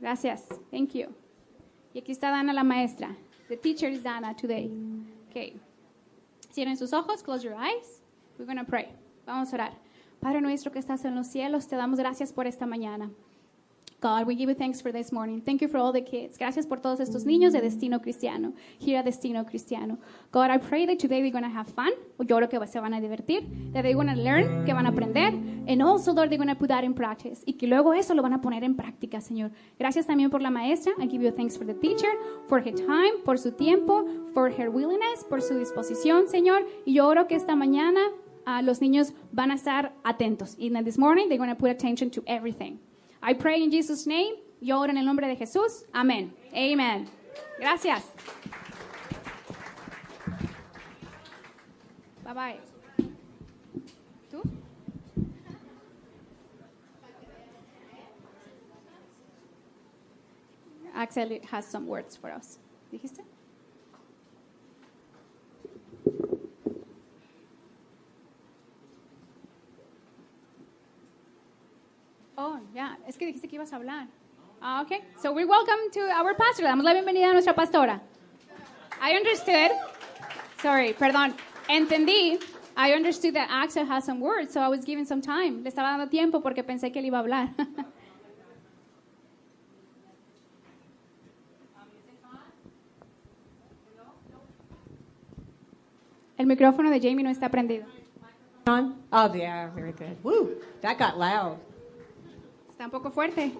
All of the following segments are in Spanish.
Gracias. Thank you. Y aquí está Dana, la maestra. The teacher is Dana today. Okay. Cierren sus ojos. Close your eyes. We're going to pray. Vamos a orar. Padre nuestro que estás en los cielos, te damos gracias por esta mañana. God, we give you thanks for this morning. Thank you for all the kids. Gracias por todos estos niños de Destino Cristiano. Here at Destino Cristiano. God, I pray that today we're going to have fun. Yo creo que se van a divertir. That they're going to learn, que van a aprender. And also, Lord, they're going to put that in practice. Y que luego eso lo van a poner en práctica, Señor. Gracias también por la maestra. I give you thanks for the teacher, for her time, por su tiempo, for her willingness, por su disposición, Señor. Y yo oro que esta mañana los niños van a estar atentos. And this morning, they're going to put attention to everything. I pray in Jesus' name. Yo oro en el nombre de Jesús. Amén. Amen. Gracias. Bye bye. ¿Tú? Axel has some words for us. ¿Dijiste? Oh, ya, es que dijiste que ibas a hablar. Okay. So we welcome to our pastor. Le damos la bienvenida a nuestra pastora. I understood. Sorry, perdón. Entendí. I understood that Axel has some words, so I was giving some time. Le estaba dando tiempo porque pensé que él iba a hablar. El micrófono de Jamie no está prendido. Oh, yeah, very good. Woo, that got loud. Está un poco fuerte.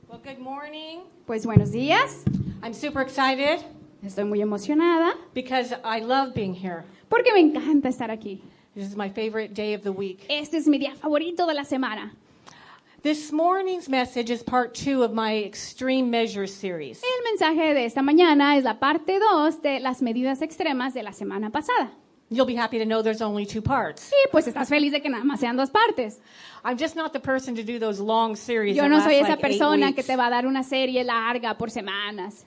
Well, good morning. Pues buenos días. I'm super excited Estoy muy emocionada because I love being here. porque me encanta estar aquí. This is my favorite day of the week. Este es mi día favorito de la semana. This morning's message is part 2 of my Extreme Measures series. El mensaje de esta mañana es la parte 2 de las medidas extremas de la semana pasada. You'll be happy to know there's only 2 parts. Y pues estás feliz de que nada más sean 2 partes. I'm just not the person to do those long series Yo that no last soy esa like 8 persona que weeks. te va a dar una serie larga por semanas.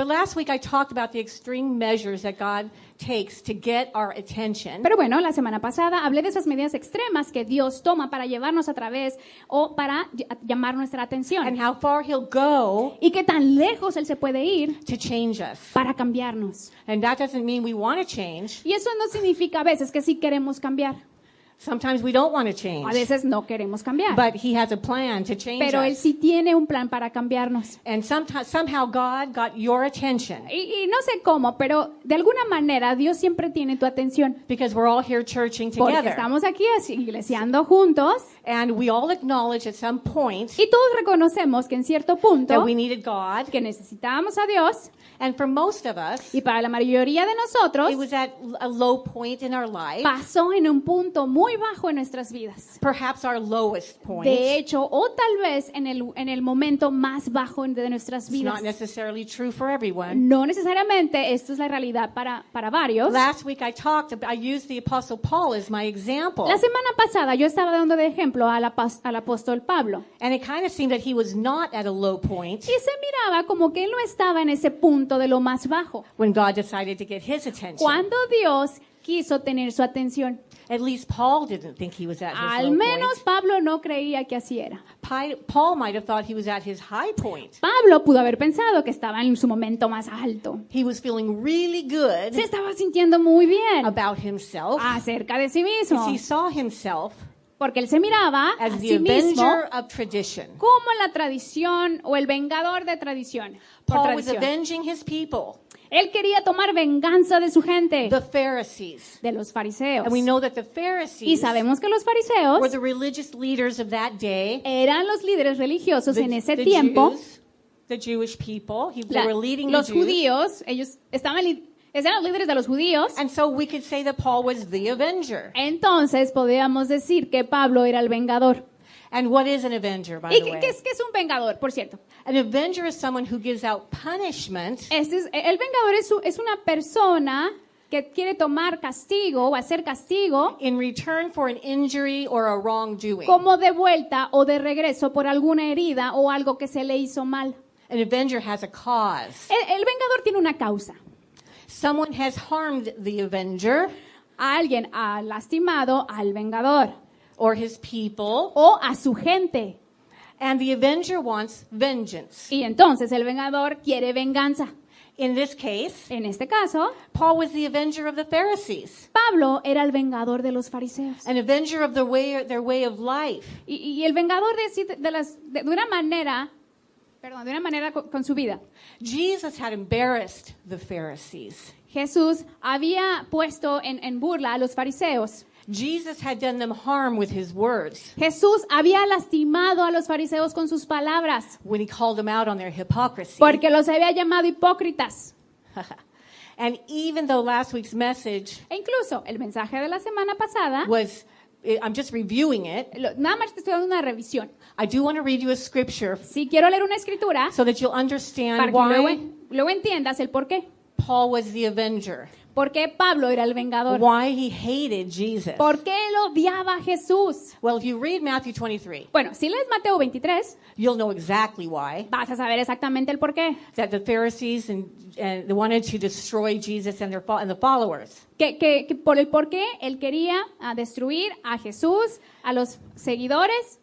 But last week I talked about the extreme measures that God takes to get our attention. Pero bueno, la semana pasada hablé de esas medidas extremas que Dios toma para llevarnos a través o para llamar nuestra atención. And how far he'll go Y qué tan lejos Él se puede ir to change us. para cambiarnos. And that doesn't mean we want to change. Y eso no significa a veces que sí queremos cambiar. Sometimes we don't want to A change. veces no queremos cambiar. But he has a plan to change Pero Él us. sí tiene un plan para cambiarnos. And somehow God got your attention Y no sé cómo, pero de alguna manera Dios siempre tiene tu atención. because we're all here churching Porque together. estamos aquí así, iglesiando juntos And we all acknowledge at some point y todos reconocemos que en cierto punto that we needed God. que necesitábamos a Dios And for most of us, y para la mayoría de nosotros it was at a low point in our life, pasó en un punto muy bajo en nuestras vidas. perhaps our lowest point. De hecho, o tal vez en el momento más bajo de nuestras It's not vidas. necessarily true for everyone. No necesariamente esto es la realidad para varios. Last week I used the Apostle Paul as my example. La semana pasada yo estaba dando de ejemplo al apóstol Pablo. And it kind of seemed that he was not at a low point Y se miraba como que él no estaba en ese punto de lo más bajo. when God decided to get his attention. Cuando Dios quiso tener su atención. At least Paul didn't think he was at his Al low menos point. Pablo no creía que así era. Paul might have thought he was at his high point. Pablo pudo haber pensado que estaba en su momento más alto. He was feeling really good Se estaba sintiendo muy bien about himself acerca de sí mismo. because he saw himself Porque él se miraba a as the sí mismo avenger of tradition. como la tradición o el vengador de tradición. Por Paul was tradición. avenging his people, Él quería tomar venganza de su gente, the Pharisees. de los fariseos. And we know that the Y Pharisees sabemos que los fariseos were the religious leaders of that day. eran los líderes religiosos en ese the tiempo. Jews, the Jewish people. They were leading Los the Jews. judíos, ellos eran los líderes de los judíos. And so we could say that Paul was the avenger. Entonces podríamos decir que Pablo era el vengador. And what is an avenger, by ¿Y the qué way? es un vengador, por cierto? An avenger is someone who gives out punishment El vengador es una persona que quiere tomar castigo o hacer castigo in return for an injury or a wrongdoing. como de vuelta o de regreso por alguna herida o algo que se le hizo mal. An avenger has a cause. El vengador tiene una causa. Someone has harmed the avenger Alguien ha lastimado al vengador or his people, o a su gente. And the avenger wants vengeance. Y entonces el vengador quiere venganza. In this case, En este caso, Paul was the avenger of the Pharisees, Pablo era el vengador de los fariseos. an avenger of their way of life. Y el vengador de una manera, con su vida. Jesus had embarrassed the Pharisees. Jesús había puesto en burla a los fariseos. Jesus had done them harm with his words Jesús había lastimado a los fariseos con sus palabras, when he called them out on their hypocrisy. porque los había llamado hipócritas. And even though last week's message E incluso el mensaje de la semana pasada, was, I'm just reviewing it, nada más te estoy dando una revisión. I do want to read you a scripture Si quiero leer una escritura, so that you'll para understand que why luego entiendas el por qué. Paul was the avenger, ¿Por qué Pablo era el vengador? why he hated Jesus. ¿Por qué él odiaba a Jesús? Well, if you read Matthew 23, Bueno, si lees Mateo 23, you'll know exactly why. vas a saber exactamente el por qué. That the Pharisees and they wanted to destroy Jesus and the followers. Que por el por qué él quería destruir a Jesús, a los seguidores.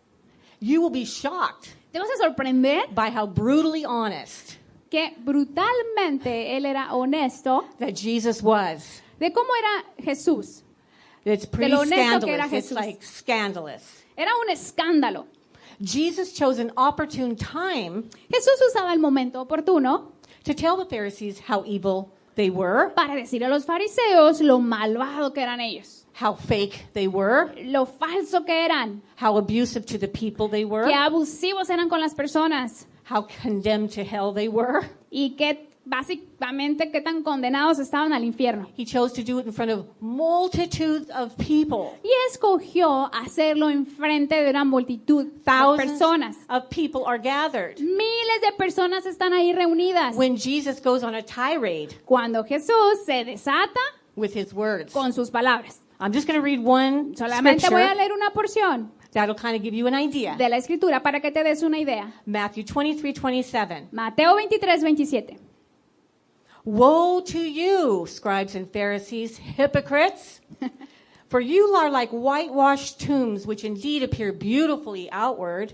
You will be shocked Te vas a sorprender by how brutally honest que brutalmente él era honesto that Jesus was. de cómo era Jesús. It's pretty lo honesto que era scandalous. It's Jesús. like scandalous. Era un escándalo. Jesus chose an opportune time Jesús usaba el momento oportuno to tell the Pharisees how evil they were, para decir a los fariseos lo malvado que eran ellos, how fake they were, lo falso que eran, how abusive to the people they were, qué abusivos eran con las personas how condemned to hell they were. y qué básicamente qué tan condenados estaban al infierno. He chose to do it in front of multitudes of people. Y escogió hacerlo enfrente de una multitud de Thousands personas. of people are gathered. Miles de personas están ahí reunidas. When Jesus goes on a tirade Cuando Jesús se desata with his words. con sus palabras. I'm just going to read one Solamente voy a scripture leer una porción that'll kind of give you an idea. de la escritura para que te des una idea. Matthew 23:27. Mateo 23, 27. Woe to you, scribes and Pharisees, hypocrites! For you are like whitewashed tombs, which indeed appear beautifully outward,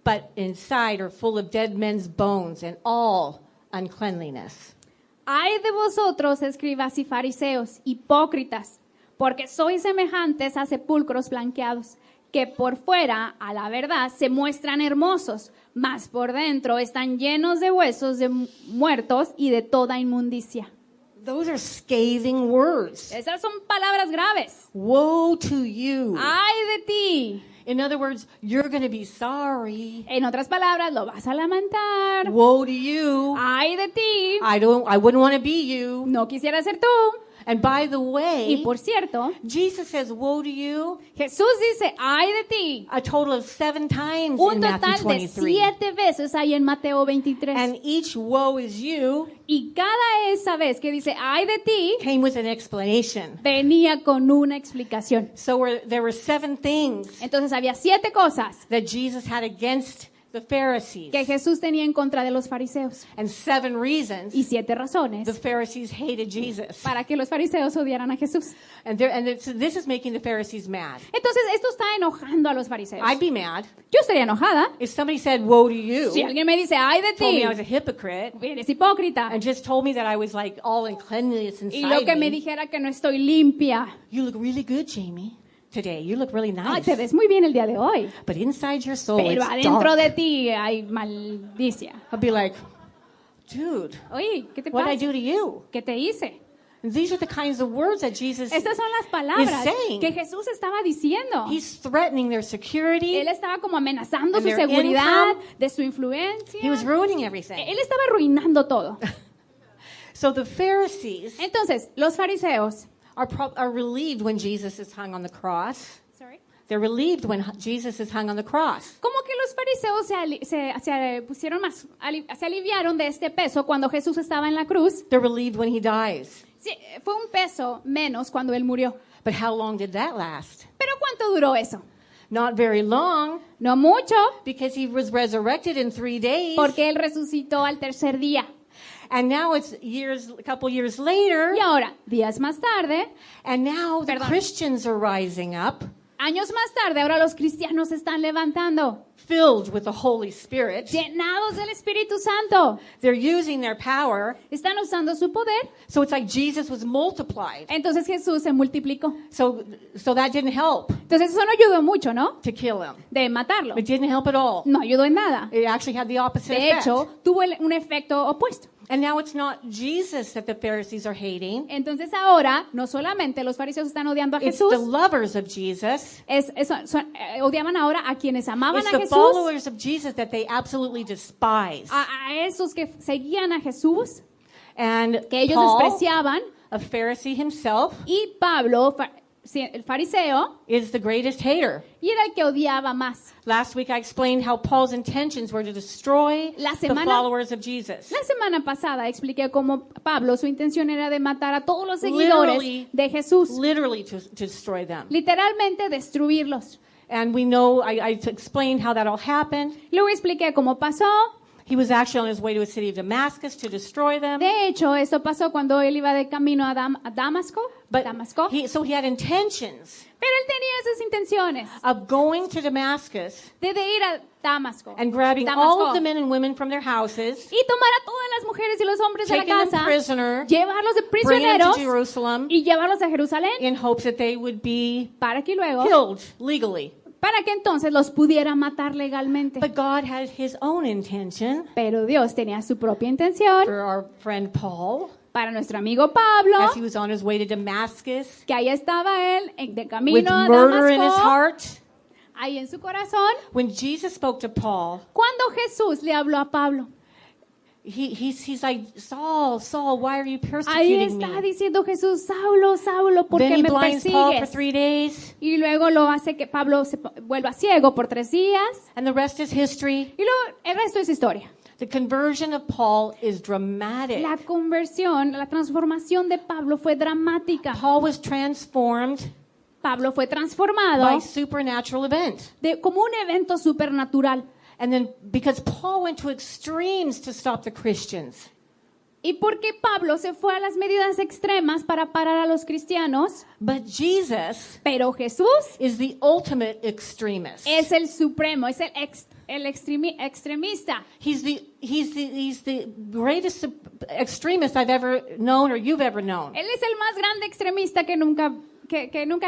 but inside are full of dead men's bones and all uncleanliness. Ay de vosotros, escribas y fariseos, hipócritas, porque sois semejantes a sepulcros blanqueados, que por fuera, a la verdad, se muestran hermosos, mas por dentro están llenos de huesos de muertos y de toda inmundicia. Those are scathing words. Esas son palabras graves. Woe to you. Ay de ti. In other words, you're going to be sorry. En otras palabras, lo vas a lamentar. Woe to you. Ay de ti. I wouldn't want to be you. No quisiera ser tú. And by the Y way, por cierto, Jesus says woe to you Jesús dice, ay de ti. a total of 7 times Un in Matthew total de 23. 7 veces hay en Mateo 23. And each woe is you Y cada esa vez que dice, ay de ti, came with an explanation. venía con una explicación. So there were 7 things Entonces había 7 cosas that Jesus had against the Pharisees. que Jesús tenía en contra de los fariseos. And 7 reasons Y 7 the razones Pharisees hated Jesus. para que los fariseos odiaran a Jesús. So this is making the Pharisees mad. Entonces esto está enojando a los fariseos. I'd be mad Yo estaría enojada if somebody said woe to you, si alguien me dice, ay de told ti, me I was a hypocrite, eres hipócrita. and just told me that I was like all uncleanliness Y lo que inside me me. dijera que no estoy limpia. You look really good, Jamie. Today, you look really Ay, nice. te ves muy bien el día de hoy. But inside your soul, Pero it's adentro dark. de ti hay maldicia. I'll be like, dude, Oye, ¿qué te what did I pasa? do to you? ¿Qué te hice? And these are the kinds of words that Jesus Estas son las palabras is saying. que Jesús estaba diciendo. He's threatening their security. Él estaba como amenazando And su their seguridad, income. de su influencia. He was ruining everything. Él estaba arruinando todo. So the Pharisees Entonces, los fariseos, are relieved when Jesus is hung on the cross. They're relieved when Jesus is hung on the cross. como que los fariseos se aliviaron de este peso cuando Jesús estaba en la cruz. They're relieved when he dies. Sí, fue un peso menos cuando él murió. But how long did that last? Pero ¿cuánto duró eso? Not very long, No mucho, because he was resurrected in 3 days. porque él resucitó al tercer día. And now it's a couple years later, Y ahora, días más tarde, and now the Perdón. Christians are rising up Años más tarde, ahora los cristianos se están levantando, filled with the Holy Spirit. llenados del Espíritu Santo. They're using their power. Están usando su poder. So it's like Jesus was multiplied. Entonces Jesús se multiplicó. So that didn't help Entonces eso no ayudó mucho, ¿no? to kill him. De matarlo. It didn't help at all. No ayudó en nada. It actually had the opposite De effect. hecho, tuvo un efecto opuesto. And now it's not Jesus that the Pharisees are hating. Entonces ahora, no solamente los fariseos están odiando a It's Jesús, the lovers of Jesus. odiaban ahora a quienes amaban It's a the Jesús, followers of Jesus that they absolutely despise. a esos que seguían a Jesús, And que ellos Paul, despreciaban, a Pharisee himself, y Pablo, el fariseo, is the greatest hater. y era el que odiaba más. Last week I explained how Paul's intentions were to destroy La the semana- followers of Jesus. La semana pasada expliqué cómo Pablo, su intención era de matar a todos los seguidores Literally. de Jesús, Literally to destroy them. literalmente destruirlos. And we know, I explained how that all happened. Luego expliqué cómo pasó. He was actually on his way to a city of Damascus to destroy them. De hecho, esto pasó cuando él iba de camino a Damasco. But Damasco. so he had intentions Pero él tenía esas intenciones of going to Damascus de ir a Damasco. and grabbing Damasco. all of the men and women from their houses, Y tomar a todas las mujeres y los hombres de la taking them casa, prisoner, llevarlos de bring them to prisioneros Jerusalem y llevarlos a Jerusalén in hopes that they would be para que luego, killed legally. para que entonces los pudiera matar legalmente. But God had his own intention Pero Dios tenía su propia intención for our friend Paul para nuestro amigo Pablo, as he was on his way to Damascus que ahí estaba él de with camino a murder in his Damasco, heart. ahí en su corazón. When Jesus spoke to Paul, Cuando Jesús le habló a Pablo, he's like, Saul, Saul, why are you ahí persecuting está me? diciendo Jesús, Saulo, Saulo, ¿por Then qué he me blinds Paul for persigues? 3 days, Y luego lo hace que Pablo se vuelva ciego por 3 días. and the rest is history. Y luego el resto es historia. The conversion of Paul is dramatic. La conversión, la transformación de Pablo fue dramática. Paul was transformed Pablo fue by transformado supernatural event. como un evento supernatural. And then because Paul went to extremes to stop the Christians, Y porque Pablo se fue a las medidas extremas para parar a los cristianos, but Jesus pero Jesús is the ultimate extremist. es el supremo, es el extremista. He's the greatest extremist I've ever known or you've ever known. Él es el más grande extremista que nunca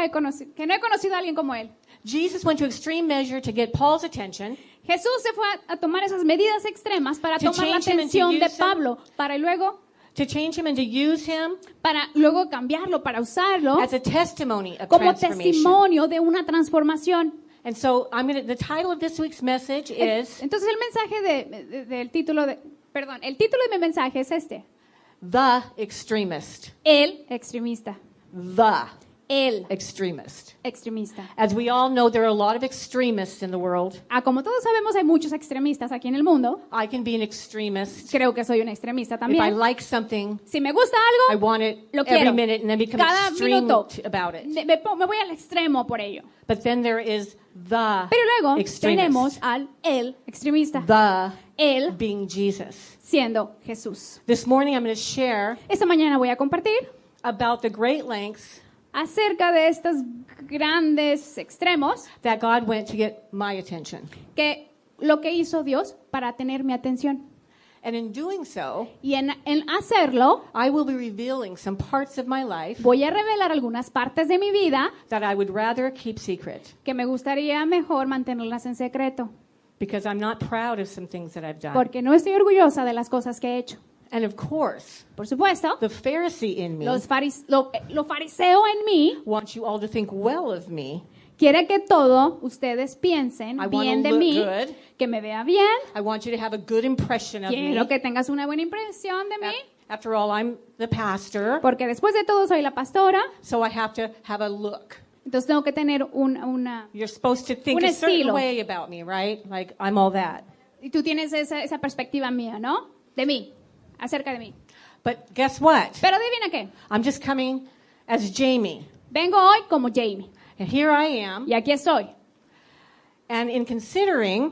he conocido, que no he conocido a alguien como él. Jesus went to extreme measure to get Paul's attention, Jesús se fue a tomar esas medidas extremas para To tomar la change him and to atención de use him. Pablo, para luego to use him cambiarlo, para usarlo as a testimony of como transformation. testimonio de una transformación. And so the title of this week's message is Entonces el mensaje del título el título de mi mensaje es este: The Extremist. el extremista. El Extremist. extremista. As we all know, there are a lot of extremists in the world. Como todos sabemos, hay muchos extremistas aquí en el mundo. I can be an extremist. Creo que soy una extremista If I también. like something, Si me gusta I algo, want it lo every quiero. minute and then become Cada extreme minuto. about it. me voy al extremo por ello. But then there is the Pero luego extremist. tenemos al el extremista. The Él being Jesus. siendo Jesús. This morning I'm going to share Esta mañana voy a compartir about the great lengths acerca de estos grandes extremos that God went to get my attention. que lo que hizo Dios para tener mi atención. And in doing so, Y en hacerlo, I will be revealing some parts of my life voy a revelar algunas partes de mi vida that I would rather keep secret que me gustaría mejor mantenerlas en secreto, because I'm not proud of some things that I've done. porque no estoy orgullosa de las cosas que he hecho. And of course, Por supuesto, the Pharisee in me lo fariseo en mí wants you all to think well of me. quiere que todo ustedes piensen I bien wanna de look mí, good. que me vea bien, I want you to have a good impression of quiero me. que tengas una buena impresión de mí, After all, I'm the pastor, porque después de todo soy la pastora, so I have to have a look. entonces tengo que tener una... You're supposed to think Un a certain estilo. way about me, right? Like I'm all that. Y tú tienes esa perspectiva mía, ¿no? De mí, acerca de mí. But guess what? Pero adivina qué, I'm just coming as Jamie. vengo hoy como Jamie, And here I am. y aquí estoy. And in considering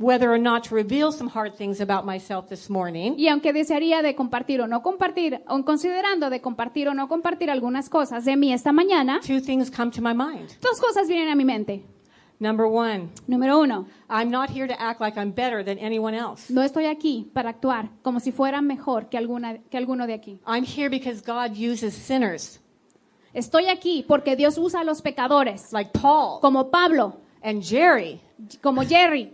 whether or not to reveal some hard things about myself this morning. Y aunque desearía de compartir o no compartir, o considerando de compartir o no compartir algunas cosas de mí esta mañana, Two things come to my mind. dos cosas vienen a mi mente. Number one, Número uno, I'm not here to act like I'm better than anyone else. no estoy aquí para actuar como si fuera mejor que alguno de aquí. I'm here because God uses sinners Estoy aquí porque Dios usa a los pecadores, like Paul como Pablo, and Jerry. como Jerry.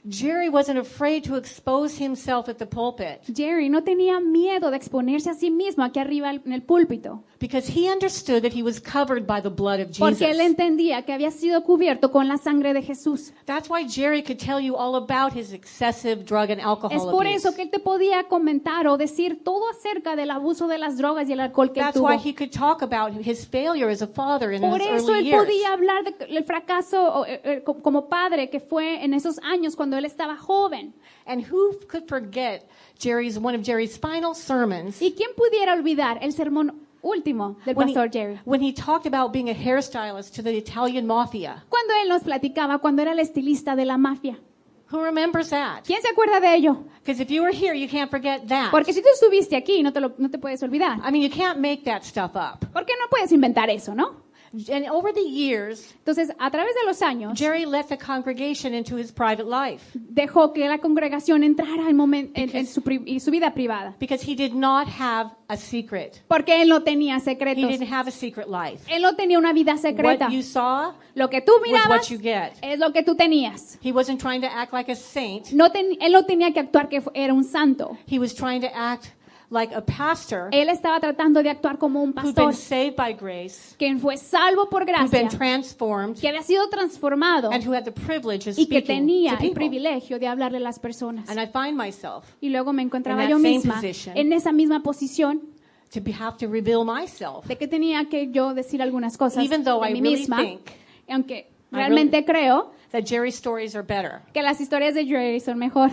Jerry wasn't afraid to expose himself at the pulpit Jerry no tenía miedo de exponerse a sí mismo aquí arriba en el púlpito, because he understood that he was covered by the blood of porque él Jesus. entendía que había sido cubierto con la sangre de Jesús. That's why Jerry could tell you all about his excessive drug and Es alcohol por abuse. eso que él te podía comentar o decir todo acerca del abuso de las drogas y el alcohol que él That's tuvo. why he could talk about his failure as a father in Por his eso early él years. podía hablar del fracaso como padre que fue en esos años cuando él estaba joven. And who could forget one of Jerry's final sermons ¿Y quién pudiera olvidar el sermón último del pastor Jerry? when he talked about being a hairstylist to the Italian mafia? Cuando él nos platicaba cuando era el estilista de la mafia. Who remembers that? ¿Quién se acuerda de ello? Because if you were here, you can't forget that. Porque si tú estuviste aquí, no te puedes olvidar. I mean, you can't make that stuff up. Porque no puedes inventar eso, ¿no? And over the years, Entonces, a través de los años, Jerry let the congregation into his private life dejó que la congregación entrara en su vida privada. because he did not have a secret. Porque él no tenía He secretos. didn't have a secret life. Él no tenía una vida secreta. What you saw Lo que tú was mirabas what you get. es lo que tú tenías. He wasn't trying to act like a saint. Él no tenía que actuar que era un santo. He was trying to act like a pastor Él estaba tratando de actuar como un who'd pastor been saved by grace, que fue salvo por who'd been gracia, transformed, que había sido transformado and who had the privilege of y que speaking tenía to el people. privilegio de hablarle a las personas. And I find myself Y luego me encontraba in that yo same misma position. en esa misma posición have to reveal myself. de que tenía que yo decir algunas cosas Even though de I mí really misma, think aunque realmente creo that Jerry's stories are better. que las historias de Jerry son mejor,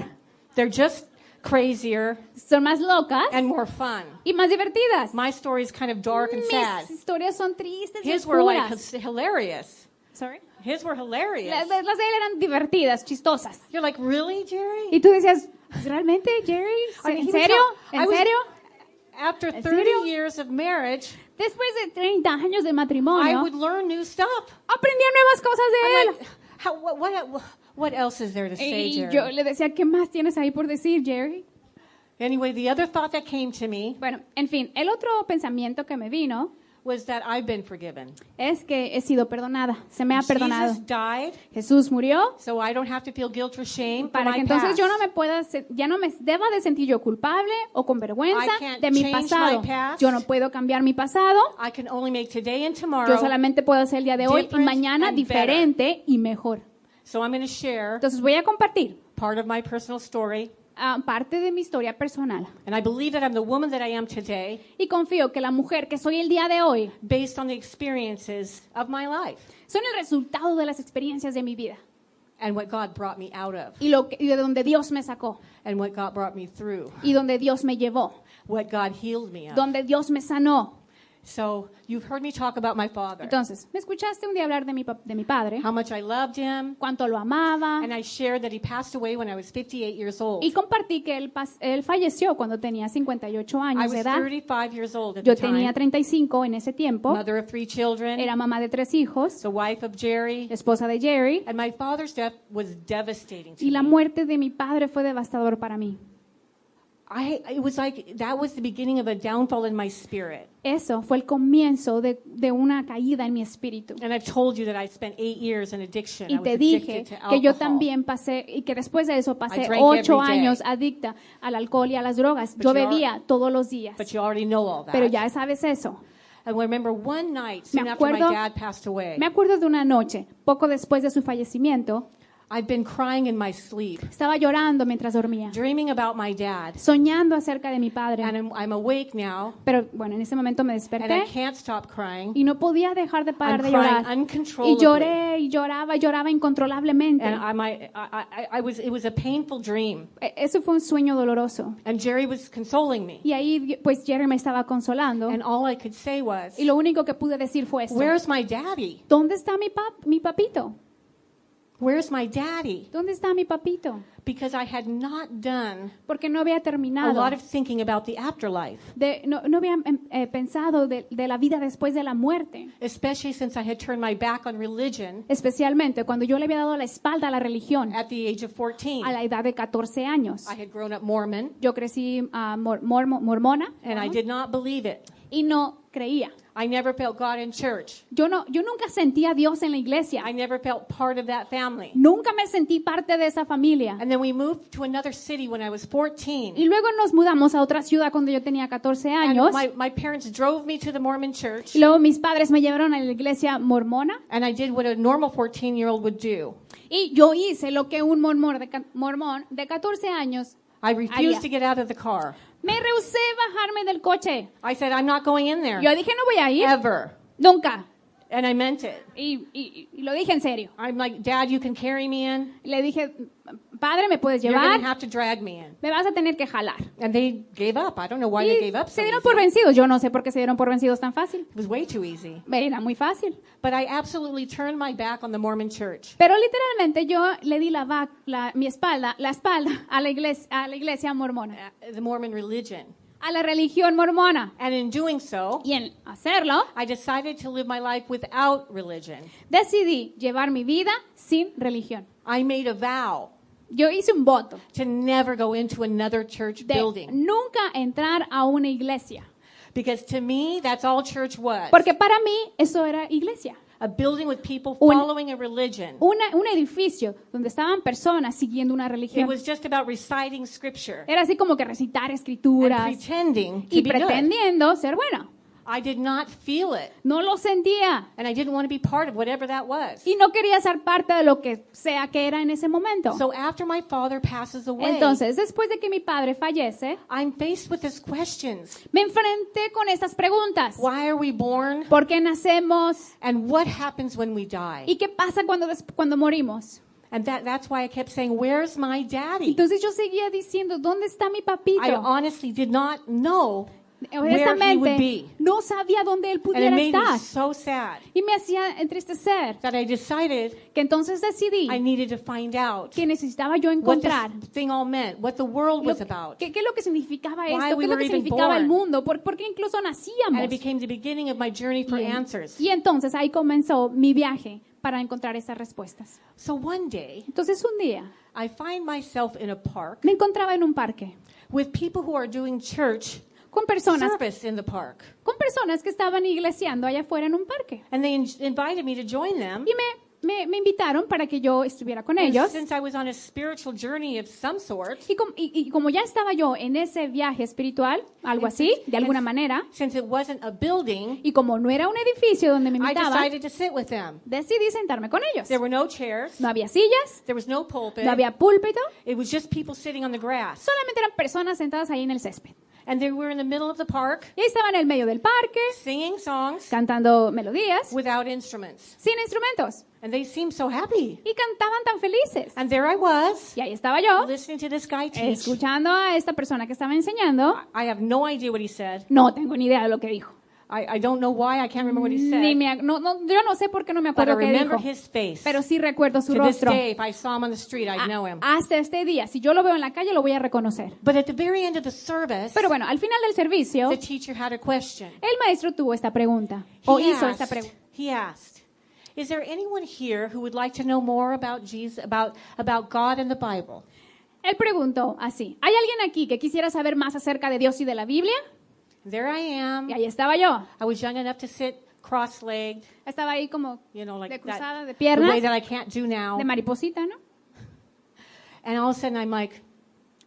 They're just crazier son más locas and more fun. y más divertidas. My story's kind of dark and sad. Mis historias son tristes y His were like oscuras. hilarious. Sorry. His were hilarious. Las de él eran divertidas, chistosas. You're like, really, Jerry? Y tú decías, ¿realmente, Jerry? I mean, ¿En he was serio? all- I ¿En was- serio? After ¿En 30 serio? years of marriage, Después de 30 años de I matrimonio, would learn new stuff. aprendía nuevas cosas de I'm él. like, what else is there to say, Y Jerry? yo le decía, ¿qué más tienes ahí por decir, Jerry? Anyway, the other thought that came to me Bueno, en fin, el otro pensamiento que me vino was that I've been forgiven. es que he sido perdonada, se me ha perdonado. Jesus died, Jesús murió so I don't have to feel guilt or shame for para my que entonces past. yo no me pueda, ya no me deba de sentir yo culpable o con vergüenza I can't de mi change pasado. my past. Yo no puedo cambiar mi pasado. I can only make today and Yo tomorrow. solamente puedo hacer el día de hoy y different mañana and diferente y mejor. So I'm going to share Entonces voy a compartir part of my personal story. parte de mi historia personal. And I believe that I'm the woman that I am today Y confío que la mujer que soy el día de hoy based on the experiences of my life son el resultado de las experiencias de mi vida and what God brought me out of y de donde Dios me sacó and what God brought me through, y donde Dios me llevó, what God healed me of. donde Dios me sanó. So you've heard me talk about my father, Entonces, me escuchaste un día hablar de mi padre, how much I loved him, cuánto lo amaba, and I shared that he passed away when I was 58 years old. y compartí que él falleció cuando tenía 58 I años de was edad. 35 years old at Yo the time, tenía 35 en ese tiempo, mother of 3 children, era mamá de 3 hijos, the wife of Jerry, esposa de Jerry, and my father's death was devastating to y la me. muerte de mi padre fue devastador para mí. It was like that was the beginning of a downfall in my spirit. Eso fue el comienzo de una caída en mi espíritu. And I've told you that I spent 8 years in addiction. I Y was te dije addicted to que yo alcohol. también pasé, y que después de eso I pasé drank 8 every day. años adicta al alcohol y a las drogas. But Yo you are- bebía todos los días. But you already know all that. Pero ya sabes eso. And I remember one night, soon Me after my acuerdo- dad passed away, Me acuerdo de una noche, poco después de su fallecimiento, I'd been crying in my sleep, estaba llorando mientras dormía, dreaming about my dad. soñando acerca de mi padre. And I'm awake now, Pero bueno, en ese momento me and I desperté can't stop crying. y no podía dejar de parar I'm de crying llorar. Y uncontrollably. lloré y lloraba incontrolablemente. And it was a painful dream. Eso fue un sueño doloroso. And Jerry was consoling me. Y ahí pues Jerry me estaba consolando. And all I could say was, Y lo único que pude decir fue esto. where's my daddy? ¿Dónde está mi papito? Where's my daddy? ¿Dónde está mi papito? Because I had not done Porque no había a terminado. lot of thinking about the afterlife, No había pensado de la vida después de la muerte. especially since I had turned my back on religion Especialmente cuando yo le había dado la espalda a la religión at the age of 14. a la edad de 14 años. I had grown up Mormon, Yo crecí mormona and I did not believe it. y no creía. I never felt God in church. Yo nunca sentí a Dios en la iglesia. I never felt part of that family. Nunca me sentí parte de esa familia. And then we moved to another city when I was 14. Y luego nos mudamos a otra ciudad cuando yo tenía 14 And años. my parents drove me to the Mormon church, Y luego mis padres me llevaron a la iglesia mormona. and I did what a normal 14-year-old would do. Y yo hice lo que un mormón de 14 años I refused haría. to get out of the car. Me rehusé bajarme del coche. I said, I'm not going in there. Yo dije, no voy a ir. Ever. Nunca. And I meant it. Y lo dije en serio. I'm like, Dad, you can carry me in. Le dije, padre, ¿me puedes You're going to llevar? have to drag me in. Me vas a tener que jalar. And they gave up. I don't know why they Y gave up so se dieron easy. por vencidos. Yo no sé por qué se dieron por vencidos tan fácil. It was way too easy. Era muy fácil. But I absolutely turned my back on the Mormon church. Pero literalmente yo le di la espalda a la iglesia mormona, The Mormon religion. a la religión mormona. And in doing so, Y en hacerlo, I decided to live my life without religion. decidí llevar mi vida sin religión. I made a vow Yo hice un voto to never go into another church de building. nunca entrar a una iglesia. Because to me, that's all church was. Porque para mí eso era iglesia. A building with people Un- following a religion. Un edificio donde estaban personas siguiendo una It religión. was just about reciting scripture Era así como que recitar and escrituras pretending to y be good. pretendiendo ser bueno. I did not feel it. No lo sentía. And I didn't want to be part of whatever that was. Y no quería ser parte de lo que sea que era en ese momento. So after my father passes away, Entonces, después de que mi padre fallece, I'm faced with these questions. me enfrenté con estas preguntas. Why are we born? ¿Por qué nacemos? And what happens when we die? ¿Y qué pasa cuando morimos? And that's why I kept saying, where's my daddy? Entonces yo seguía diciendo, ¿dónde está mi papito? I honestly did not know where he would Honestamente, be. no sabía dónde él And it pudiera made me estar. so sad Y me hacía entristecer that I decided que entonces decidí I needed to find out que necesitaba yo what encontrar this thing all meant, what the world was about. qué es lo que significaba Why esto, we qué es lo were que even significaba el born. mundo, por qué incluso And nacíamos. it became the beginning of my journey for answers. Y entonces ahí comenzó mi viaje para encontrar esas respuestas. So one day, Entonces un día I find myself in a park me encontraba en un parque with people who are doing church con personas service in the park. que estaban iglesiando allá afuera en un parque. And they invited me to join them. Y me invitaron para que yo estuviera con And ellos. since I was on a spiritual journey of some sort, Y como ya estaba yo en ese viaje espiritual, algo así, de alguna manera, since it wasn't a building, y como no era un edificio donde me I invitaban, decided to sit with them. decidí sentarme con ellos. There were no chairs. No había sillas, There was no pulpit. no había púlpito, It was just people sitting on the grass. solamente eran personas sentadas ahí en el césped. And they were in the middle of the park Y ahí estaban en el medio del parque, singing songs cantando melodías, without instruments. sin instrumentos, And they seemed so happy. y cantaban tan felices. And there I was, Y ahí estaba yo, listening to this guy teach. escuchando a esta persona que estaba enseñando. I have no idea what he said. No tengo ni idea de lo que dijo. I don't know why. I can't remember what he said. Yo no sé por qué no me But I acuerdo qué remember dijo, his face. pero sí recuerdo su To this rostro. day, if I saw him on the street, I'd know him. Hasta este día, si yo lo veo en la calle, lo voy a reconocer. But at the very end of the service, Pero bueno, al final del servicio, the teacher had a question. el maestro tuvo esta pregunta, o hizo esta pregunta. He asked, is there anyone here who would like to know more about Jesus, about God and the Bible? Él preguntó así, ¿hay alguien aquí que quisiera saber más acerca de Dios y de la Biblia? There I am. Y ahí estaba yo. I was young enough to sit cross-legged, Estaba ahí como you know, like de cruzada, de that, the way piernas, that I can't do now. de mariposita, ¿no? And all of a sudden I'm like,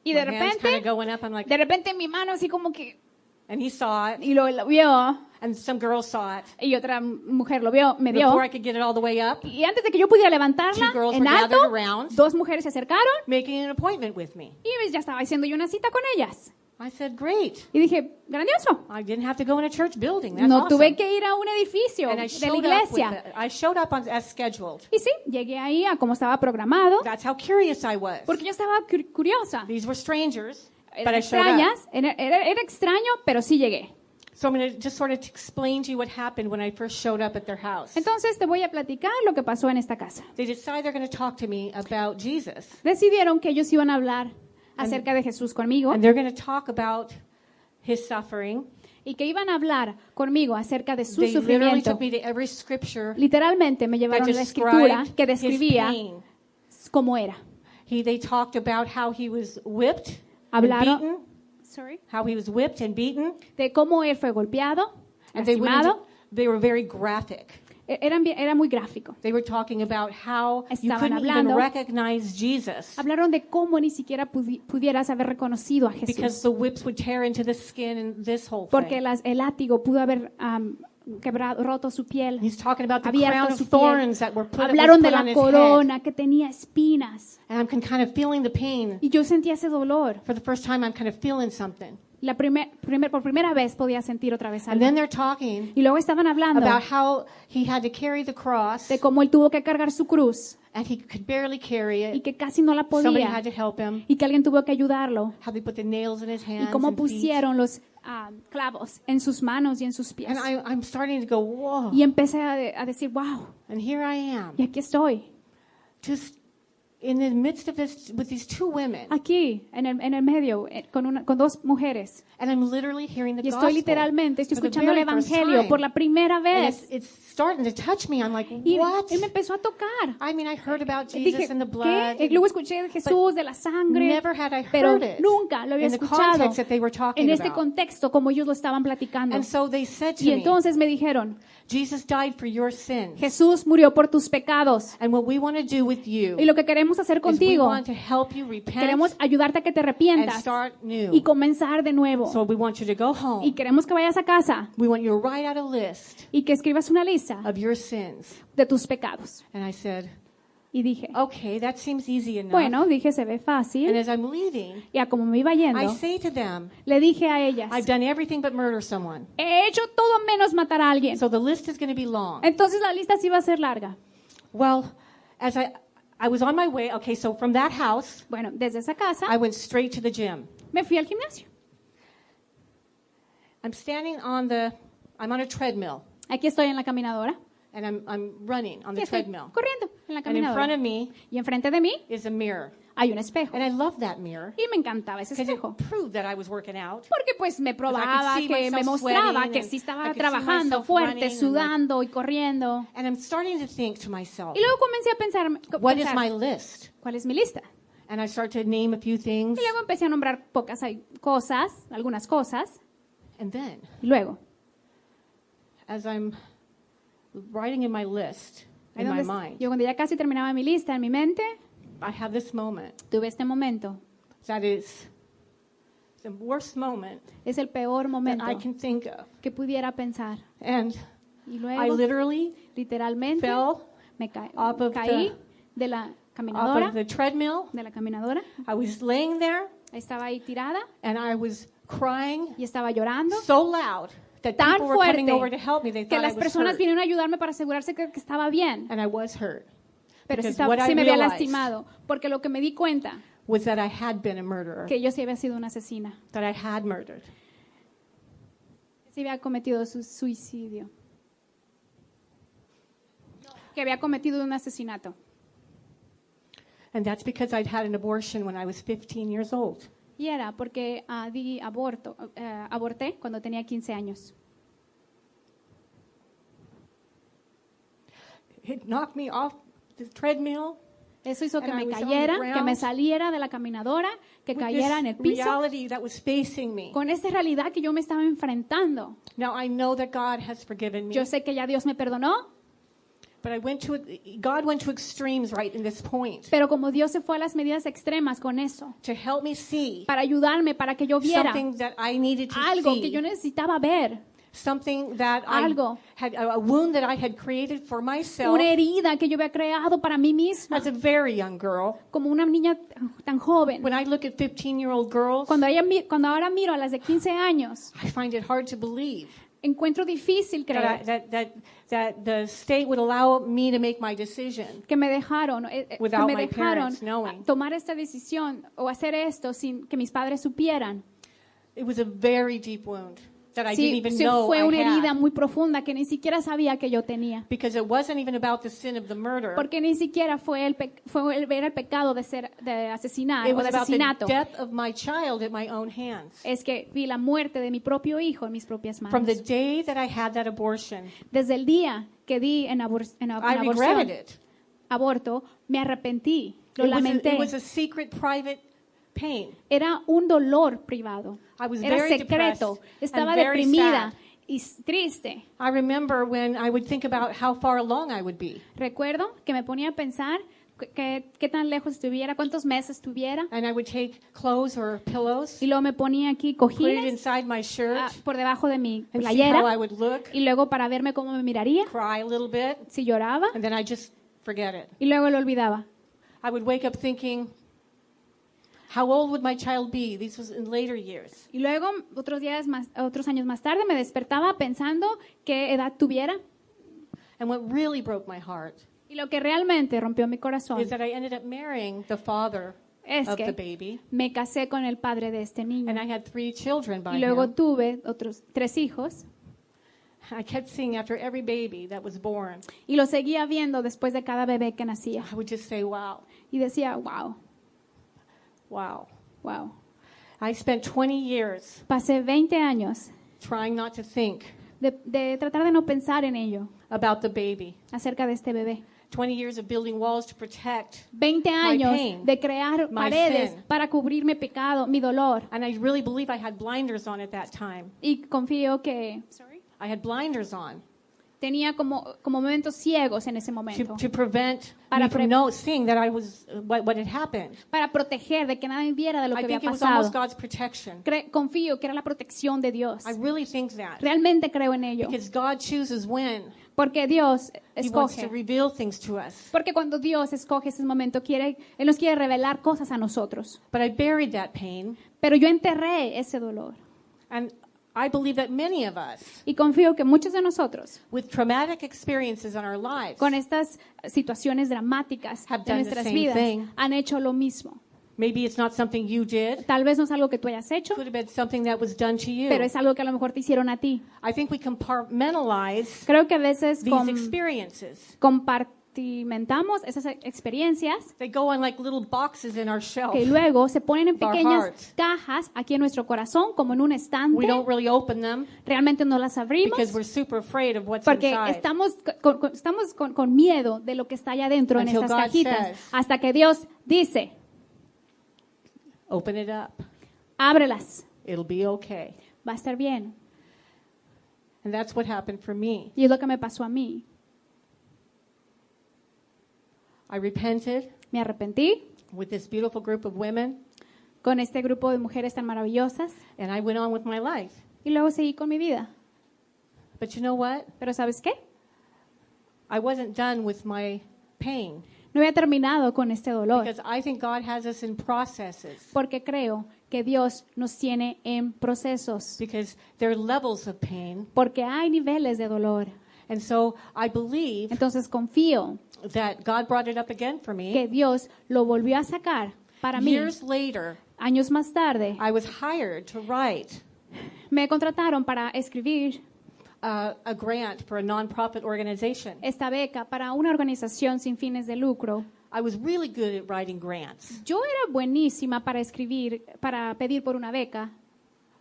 Y my de hands kind of repente, going up. I'm like, mi mano así como que, and he saw it, y lo vio, and some girls saw it. y otra mujer lo vio, me vio. Before I could get it all the way up, Y antes de que yo pudiera levantarla, Two girls en were alto, gathered around. 2 mujeres se acercaron making an appointment with me. y ya estaba haciendo yo una cita con ellas. I said, great. Y dije, grandioso. I didn't have to go in a church building. That's No awesome. tuve que ir a un edificio And I de la showed up, iglesia. I showed up as scheduled. Y sí, llegué ahí a como estaba programado, That's how curious I was. porque yo estaba curiosa. These were strangers, but Eran I showed up. extrañas, era extraño, pero sí llegué. So I'm going to just sort of explain to you what happened when I first showed up at their house. Entonces te voy a platicar lo que pasó en esta casa. They decide they're going to talk to me about Jesus. Decidieron que ellos iban a hablar acerca de Jesús conmigo And they're going to talk about his suffering. y que iban a hablar conmigo acerca de su They literally sufrimiento. took me to every scripture Literalmente me that llevaron a la escritura described que his describía pain. cómo era. They talked about how he was whipped and Hablaron beaten, sorry, how he was whipped and beaten. de cómo él fue golpeado, And they lastimado. they were very graphic. Era muy gráfico. They were talking about how you Estaban couldn't even hablando. recognize Jesus Hablaron de cómo ni siquiera pudieras haber reconocido a because Jesús. the whips would tear into the skin and this whole Porque thing. el látigo pudo haber roto su piel, He's talking about the abierto crown of su piel. thorns that were put, Hablaron was de put on la his head. corona que tenía espinas. And I'm kind of feeling the pain. Y yo sentía ese dolor. For the first time, I'm kind of feeling something. Por primera vez podía sentir otra vez And algo. then they're talking Y luego estaban hablando about how he had to carry the cross de cómo él tuvo que cargar su cruz and he could barely carry y it. que casi no la Somebody podía had to help him. y que alguien tuvo que ayudarlo How they put the nails in his y hands cómo and feet. pusieron los clavos en sus manos y en sus pies. And I'm starting to go, whoa. Y empecé a decir, wow, And here I am, y aquí estoy, just in the midst of this with these two women. aquí en el medio con dos mujeres. And I'm literally hearing the Y gospel. estoy literalmente, estoy for the escuchando el very first evangelio time. por la primera And vez. it's starting to touch me. I'm like, Y what? él me empezó a tocar. I mean, I heard about Y Jesus dije, and the blood. ¿qué? Y luego escuché de Jesús, de la sangre, Never had I pero heard it nunca lo había in the escuchado context that they were talking en este about. contexto como ellos lo estaban platicando. And so they said to Y me, entonces me dijeron, Jesus died for your sins. Jesús murió por tus pecados. And what we want to do with you Y lo que queremos hacer is we contigo, want to help you repent queremos ayudarte a que te and arrepientas start new. y comenzar de nuevo. So we want you to go Y home. queremos que vayas a casa We want you to write out a list y que escribas una lista of your sins. de tus pecados. And I said, Y dije, okay, that seems easy enough. bueno, dije, se ve And fácil. as I'm leaving, Y a como me iba I yendo, say to them, le dije a ellas, I've done everything but murder someone. he hecho todo menos matar a alguien. So the list is going to be long. Entonces la lista sí iba a ser larga. Well, as I was on my way, okay, so from that house, Bueno, desde esa casa I went straight to the gym. me fui al gimnasio. I'm on a treadmill, Aquí estoy en la caminadora. and I'm running on Y the estoy treadmill. corriendo en la And in front caminadora. of me Y enfrente de mí is a mirror. hay un espejo. And I love that mirror Y me encantaba ese because espejo. it proved that I was working out. Porque pues me probaba, see que me myself mostraba sweating que and sí I estaba could see trabajando myself fuerte, running and sudando y corriendo. And I'm starting to think to myself, Y luego comencé a pensar, what is my list? ¿cuál es mi lista? And I start to name a few things. Y luego empecé a nombrar cosas, algunas cosas. And then, Y luego, as I'm writing in my list, in my mind, yo cuando ya casi terminaba mi lista en mi mente, I have this moment tuve este momento. that is the worst moment Es el peor that momento I can think of. que pudiera pensar. And Y I luego, literally literalmente, fell me off of caí de la off caminadora, of the treadmill. de la caminadora. I was laying there Estaba ahí tirada and I was crying y estaba llorando. so loud that Tan people were coming fuerte over to help me. They que thought I las was personas hurt. vinieron a ayudarme para asegurarse que estaba bien. And I was hurt. Pero sí, Because what I sí me había realized lastimado. Porque lo que me di cuenta, was that I had been a murderer, que yo sí había sido una asesina. that I had murdered. Sí había cometido su suicidio. Que había cometido un asesinato. And that's because I'd had an abortion when I was 15 years old. Y era porque aborté cuando tenía 15 años. It knocked me off the treadmill. Eso hizo que And I me was on the cayera, que ground me saliera de la caminadora, que with cayera en el this piso, reality that was facing me. con esta realidad que yo me estaba enfrentando. Now I know that God has forgiven me, Yo sé que ya Dios me perdonó, but God went to extremes right in this point pero como Dios se fue a las medidas extremas con eso, to help me see para ayudarme, para que yo viera something that I needed to algo que see, yo necesitaba ver, something that Algo. I had, a wound that I had created for myself una herida que yo había creado para mí misma, as a very young girl. como una niña tan joven. When I look at 15-year-old girls, Cuando ahora miro a las de 15 años, I find it hard to believe encuentro difícil creer that the state would allow me to make my decision. que me dejaron, Without my parents knowing. tomar esta decisión o hacer esto sin que mis padres supieran. It was a very deep wound. that I didn't even si know fue I una herida had. muy profunda que ni siquiera sabía que yo tenía. Because it wasn't even about the sin of the murder. Porque ni siquiera era el pecado de asesinar It o was de about the asesinato. death of my child at my own hands. Es que vi la muerte de mi propio hijo en mis propias From manos. the day that I had that abortion, Desde el día que di en I regretted aborción, it. aborto, me arrepentí, lo It lamenté. was a secret, private pain. Era un dolor privado. I was Era very secreto. depressed Estaba and very deprimida sad. y triste. I remember when I would think about how far along I would be. Recuerdo que me ponía a pensar qué tan lejos estuviera, cuántos meses estuviera. And I would take clothes or pillows, Y luego me ponía aquí put it cojines inside my shirt, por debajo de mi and see how I playera. would look, Y luego para verme cómo me miraría, cry a little bit, si lloraba. and then I just forget it. Y luego lo olvidaba. I would wake up thinking, how old would my child be? This was in later years. Y luego, otros años más tarde, me despertaba pensando qué edad tuviera. And what really broke my heart Y lo que realmente rompió mi corazón is that I ended up marrying the father es of the que baby, me casé con el padre de este niño. and I had 3 children by Y luego him. tuve otros 3 hijos. I kept seeing after every baby that was born, Y lo seguía viendo después de cada bebé que nacía. I would just say, wow, Y decía, wow, wow. wow. I spent 20 years Pasé 20 años trying not to think de tratar de no pensar en ello, about the baby. acerca de este bebé. 20 years of building walls to protect. 20 años pain, de crear my paredes sin. para cubrir mi pecado, mi dolor. And I really believe I had blinders on at that time. Y confío que I had blinders on tenía como momentos ciegos en ese momento. to prevent Para me from pre- seeing that I was what had happened. Para proteger de que nadie viera de lo I que había think it was pasado. almost God's protection. Confío que era la protección de Dios. I really think that. Realmente creo en ello. Because God chooses when Porque Dios He wants to escoge. reveal things to us. Porque cuando Dios escoge ese momento, Él nos quiere revelar cosas a nosotros. But I buried that pain, Pero yo enterré ese dolor. and I believe that many of us, Y confío que muchos de nosotros, with traumatic experiences in our lives, con estas situaciones dramáticas Have de done the nuestras same vidas, thing. han hecho lo mismo. maybe it's not something you did, Tal vez no es algo que tú hayas hecho, could have been something that was done to you. pero es algo que a lo mejor te hicieron a ti. I think we compartmentalize Creo que a veces these experiences. compartimentamos esas experiencias They go on like little boxes in our shelf. que luego se ponen en Our pequeñas hearts. cajas aquí en nuestro corazón, como en un We estante. don't really open them Realmente no las abrimos because we're super afraid of what's porque inside. estamos con miedo de lo que está allá adentro en Until estas God cajitas. says- Hasta que Dios dice, Open it up. ábrelas, It'll be okay. va a estar bien. And that's what happened for me. Y es lo que me pasó a mí. I repented Me arrepentí with this beautiful group of women, con este grupo de mujeres tan maravillosas and I went on with my life. y luego seguí con mi vida. But you know what? Pero ¿sabes qué? I wasn't done with my pain No había terminado con este dolor because I think God has us in processes porque creo que Dios nos tiene en procesos, because there are levels of pain. porque hay niveles de dolor. And so I believe Entonces confío that God brought it up again for me. que Dios lo volvió a sacar para mí. Years later, Años más tarde I was hired to write me contrataron para escribir a grant for a nonprofit organization. esta beca para una organización sin fines de lucro. I was really good at writing grants. Yo era buenísima para escribir, para pedir por una beca.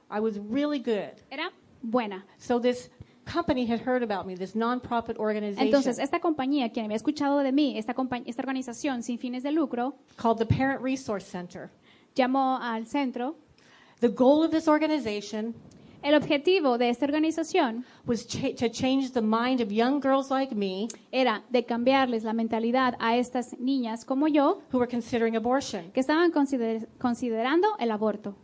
I was really good. Era buena. So this company had heard about me, this nonprofit organization Entonces, esta compañía, quien había escuchado de mí, esta organización sin fines de lucro, called the Parent Resource Center. llamó al centro. The goal of this organization El objetivo de esta organización was to change the mind of young girls like me era de cambiarles la mentalidad a estas niñas como yo who were considering abortion. que estaban considerando el aborto.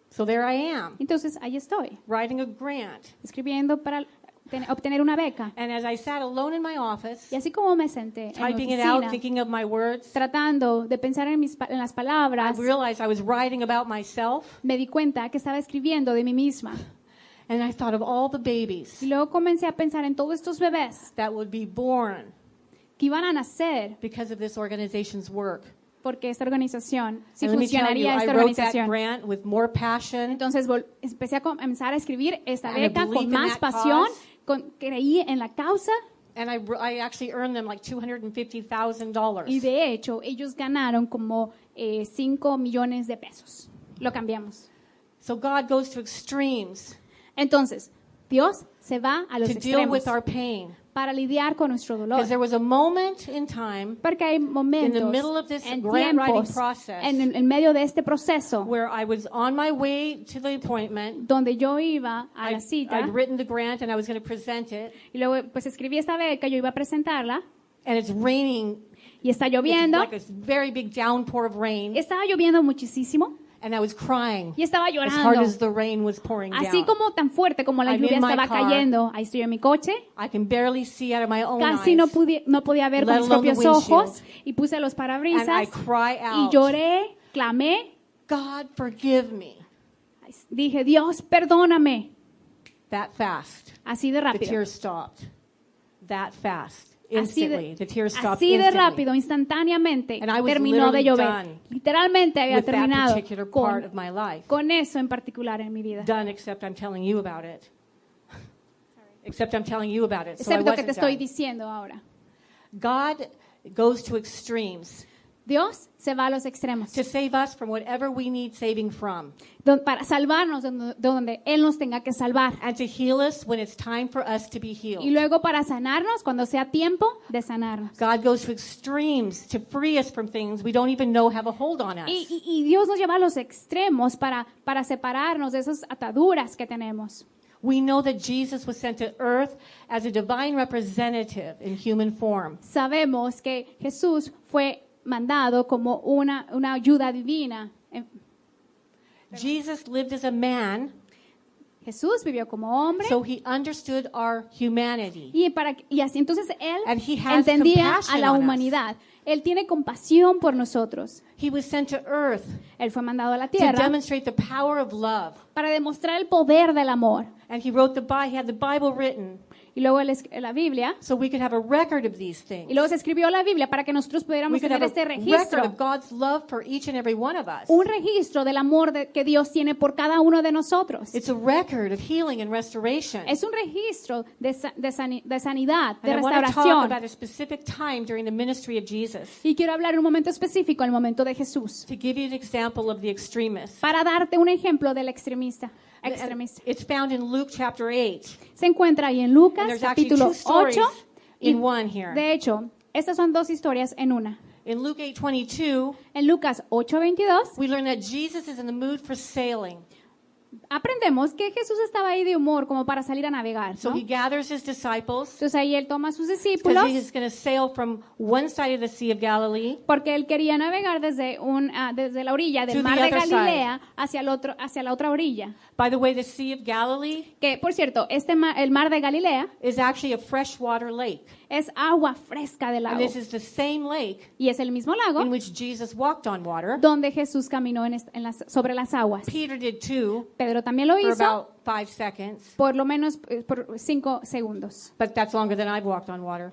So there I am, Entonces, ahí estoy, writing a grant. escribiendo para obtener una beca. And as I sat alone in my office, Y así como me senté en mi typing it out, oficina, thinking of my words, tratando de pensar en las I palabras, realized I was writing about myself, me di cuenta que estaba escribiendo de mí misma. and I thought of all the babies Y luego comencé a pensar en todos estos bebés that would be born que iban a nacer because of this organization's work. porque esta organización, si And let me tell you, funcionaría I esta wrote that organización. grant with more passion. Entonces empecé a comenzar a escribir esta And I beca believe con in más that pasión, cause. creí en la causa And I actually earned them like $250,000. y de hecho ellos ganaron como 5 millones de pesos. Lo cambiamos. So God goes to extremes Entonces, Dios se va a los to deal extremos with our pain. para lidiar con nuestro dolor. Because there was a moment in time Porque hay momentos middle of this en grant writing tiempos process en medio de este proceso where I was on my way to the appointment. donde yo iba a la I'd cita written the grant and I was going to present it. y luego pues escribí esta beca, yo iba a presentarla And it's raining. y está It's lloviendo. like a very big downpour of rain. Estaba lloviendo muchísimo And I was crying y estaba as hard llorando. as the rain was pouring Así down. como tan fuerte como la I'm lluvia in my estaba car. cayendo. Ahí estoy en mi coche. I can barely see out of my own Casi eyes. no podía ver con Let mis alone the propios ojos. windshield. Y puse los And I parabrisas cry y out, lloré, clamé. God, forgive me. Dije, Dios, perdóname. That fast. Así de The rápido. tears stopped. That fast. Así Instantly. The tears stopped así de instantly. rápido, instantáneamente, And I was terminó de literally llover. done Literalmente había with that terminado particular part of my life. con eso en particular en mi vida. Done, except I'm telling you about it. Except I'm telling you about it. So I Excepto que te wasn't estoy done. diciendo ahora. God goes to extremes Dios se va a los extremos to save us from whatever we need saving from, para salvarnos de donde Él nos tenga que salvar. and to heal us when it's time for us to be Y healed. luego para sanarnos cuando sea tiempo de sanarnos. God goes to extremes to free us from things we don't even know have a hold on us. Y Dios nos lleva a los extremos para separarnos de esas ataduras que tenemos. We know that Jesus was sent to earth as a divine representative in human form. Sabemos que Jesús fue mandado como una ayuda divina. Jesus lived as a man, Jesús vivió como hombre so he understood our humanity. y así entonces Él And he has entendía a compassion la on us. humanidad. Él tiene compasión por nosotros. He was sent to earth Él fue mandado a la to tierra demonstrate the power of love. para demostrar el poder del amor. And he wrote he had the Bible written Y luego la Biblia, so we could have a record of these things. y luego se escribió la Biblia para que nosotros We pudiéramos could tener have este a record registro. of God's love for each and every one of us. Un registro del amor que Dios tiene por cada uno de nosotros. It's a record of healing and restoration. Es un registro de sanidad, de And I want to talk restauración. about a specific time during the ministry of Jesus Y quiero hablar en un momento específico, el momento de Jesús, to give you an example of the extremist. para darte un ejemplo del extremista. And it's found in Luke chapter 8. Se encuentra ahí en And Lucas, there's actually capítulo two stories 8. Y in one here. de hecho, estas son dos historias en una. In Luke 8:22, En Lucas 8:22, we learn that Jesus is in the mood for sailing. aprendemos que Jesús estaba ahí de humor como para salir a navegar, So ¿no? he gathers his disciples Entonces ahí él toma a sus because discípulos he's going to sail from one side of the Sea of Galilee porque él quería navegar desde la orilla To del the mar de other side. Galilea hacia la otra orilla. By the way, the Sea of Galilee Que, por cierto, el mar de Galilea is actually a freshwater lake. es agua fresca del And lago. this is the same lake Y es el mismo lago in which Jesus walked on water. donde Jesús caminó sobre las aguas. Peter did too Pedro también lo for hizo about 5 seconds. por lo menos por 5 segundos. But that's longer than I've walked on water.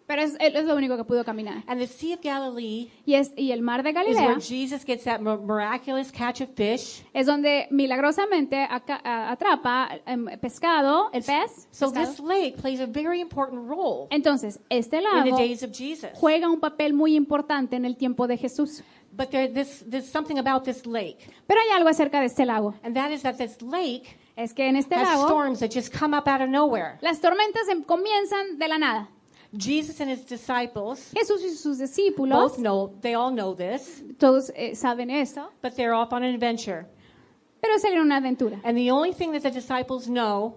Pero es lo único que pudo caminar. And the Sea of Galilee Y el mar de is Galilea where Jesus gets that miraculous catch of fish. es donde milagrosamente atrapa pescado, el pez. So pescado. this lake plays a very important role Entonces, este in the lago days of Jesus. juega un papel muy importante en el tiempo de Jesús. But there's something about this lake, Pero hay algo acerca de este lago. and that is that this lake Es que en este has lago storms that just come up out of nowhere. las tormentas comienzan de la nada. Jesus and his disciples Jesús y sus discípulos, they all know this, todos saben eso, but they're off on an adventure. pero salieron a una aventura. And the only thing that the disciples know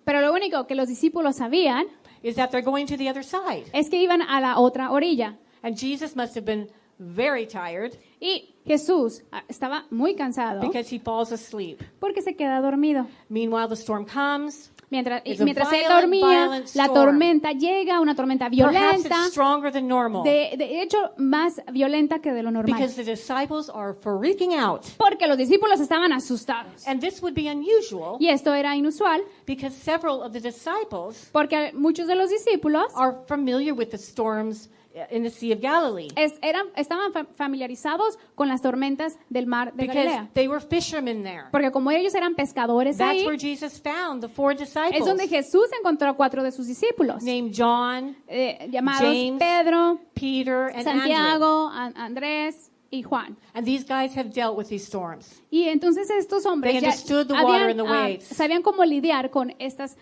Pero lo único que los discípulos sabían is that they're going to the other side. es que iban a la otra orilla. And Jesus must have been very tired Y Jesús estaba muy cansado because he falls asleep. porque se queda dormido. Meanwhile, the storm comes. Mientras It's a él violent, dormía, violent la storm. tormenta llega, una tormenta Perhaps violenta, it's stronger than normal de hecho más violenta que de lo normal. because the disciples are freaking out. Porque los discípulos estaban asustados. And this would be unusual Y esto era inusual because several of the disciples porque muchos de los discípulos are familiar with the storms in the Sea of Galilee. Estaban familiarizados con las tormentas del mar de Because Galilea. they were fishermen there. Porque como ellos eran pescadores That's ahí, where Jesus found the 4 es disciples donde Jesús encontró a 4 de sus discípulos, named John, llamados James, Pedro, Peter, and Andrew. Santiago, Andrés y Juan. And these guys have dealt with these storms. Y entonces estos hombres They ya understood the water and the waves. sabían cómo lidiar con estas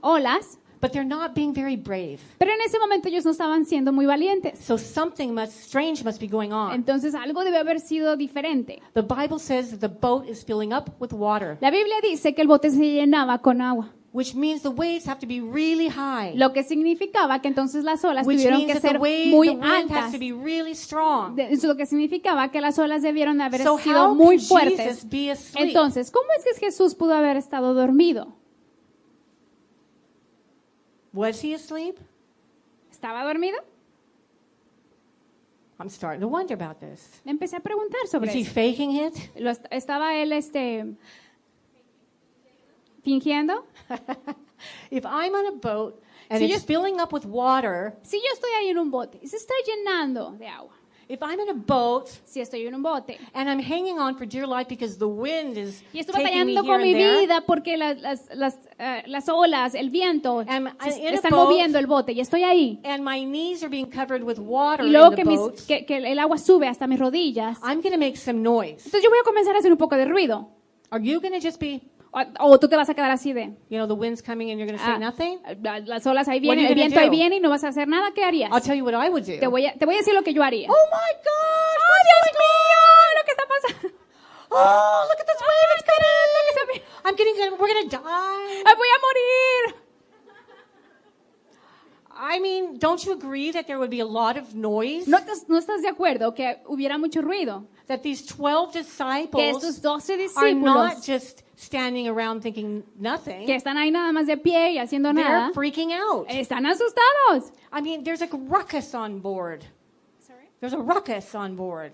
olas, But they're not being very brave. pero en ese momento ellos no estaban siendo muy valientes. So something strange must be going on. Entonces algo debe haber sido diferente. The Bible says that the boat is filling up with water, La Biblia dice que el bote se llenaba con agua, which means the waves have to be really high. lo que significaba que entonces las olas Which tuvieron means que that ser the muy wind has altas. to be really strong. Eso lo que significaba que las olas debieron de haber So sido how muy could fuertes. Jesus be asleep? Entonces, ¿cómo es que Jesús pudo haber estado dormido? Was he asleep? ¿Estaba dormido? I'm starting to wonder about this. Me empecé a preguntar sobre Is he eso. faking it? ¿Estaba él fingiendo? If I'm on a boat and Si it's yo- filling up with water, Si yo estoy ahí en un bote y se está llenando de agua, if I'm in a boat si estoy en un bote and I'm hanging on for dear life because the wind is y estoy taking me batallando here con mi and there, vida porque las olas, el viento I'm in a están boat, moviendo el bote y estoy ahí, and my knees are being covered with water y in luego the boat, que el agua sube hasta mis rodillas, I'm going to make some noise. entonces yo voy a comenzar a hacer un poco de ruido. Are you going to just be, O tú te vas a quedar así de... the wind's coming and you're going to say ah, nothing? las olas ahí What are vienen, you el gonna viento ahí do? viene y no vas a hacer nada. ¿Qué harías? I'll tell you what I would do. Te voy a decir lo que yo haría. Oh my gosh! ¡Oh, Dios mío! Lo que está pasando. Oh, look at this wave, it's coming! Ay, We're going to die. voy a morir. I mean, don't you agree that there would be a lot of noise? ¿No estás de acuerdo que hubiera mucho ruido? That these 12 Que disciples estos 12 are not discípulos just standing around thinking nothing. que están ahí nada más de pie y haciendo They're nada, freaking out. están asustados. I mean, there's a ruckus on board. There's a ruckus on board.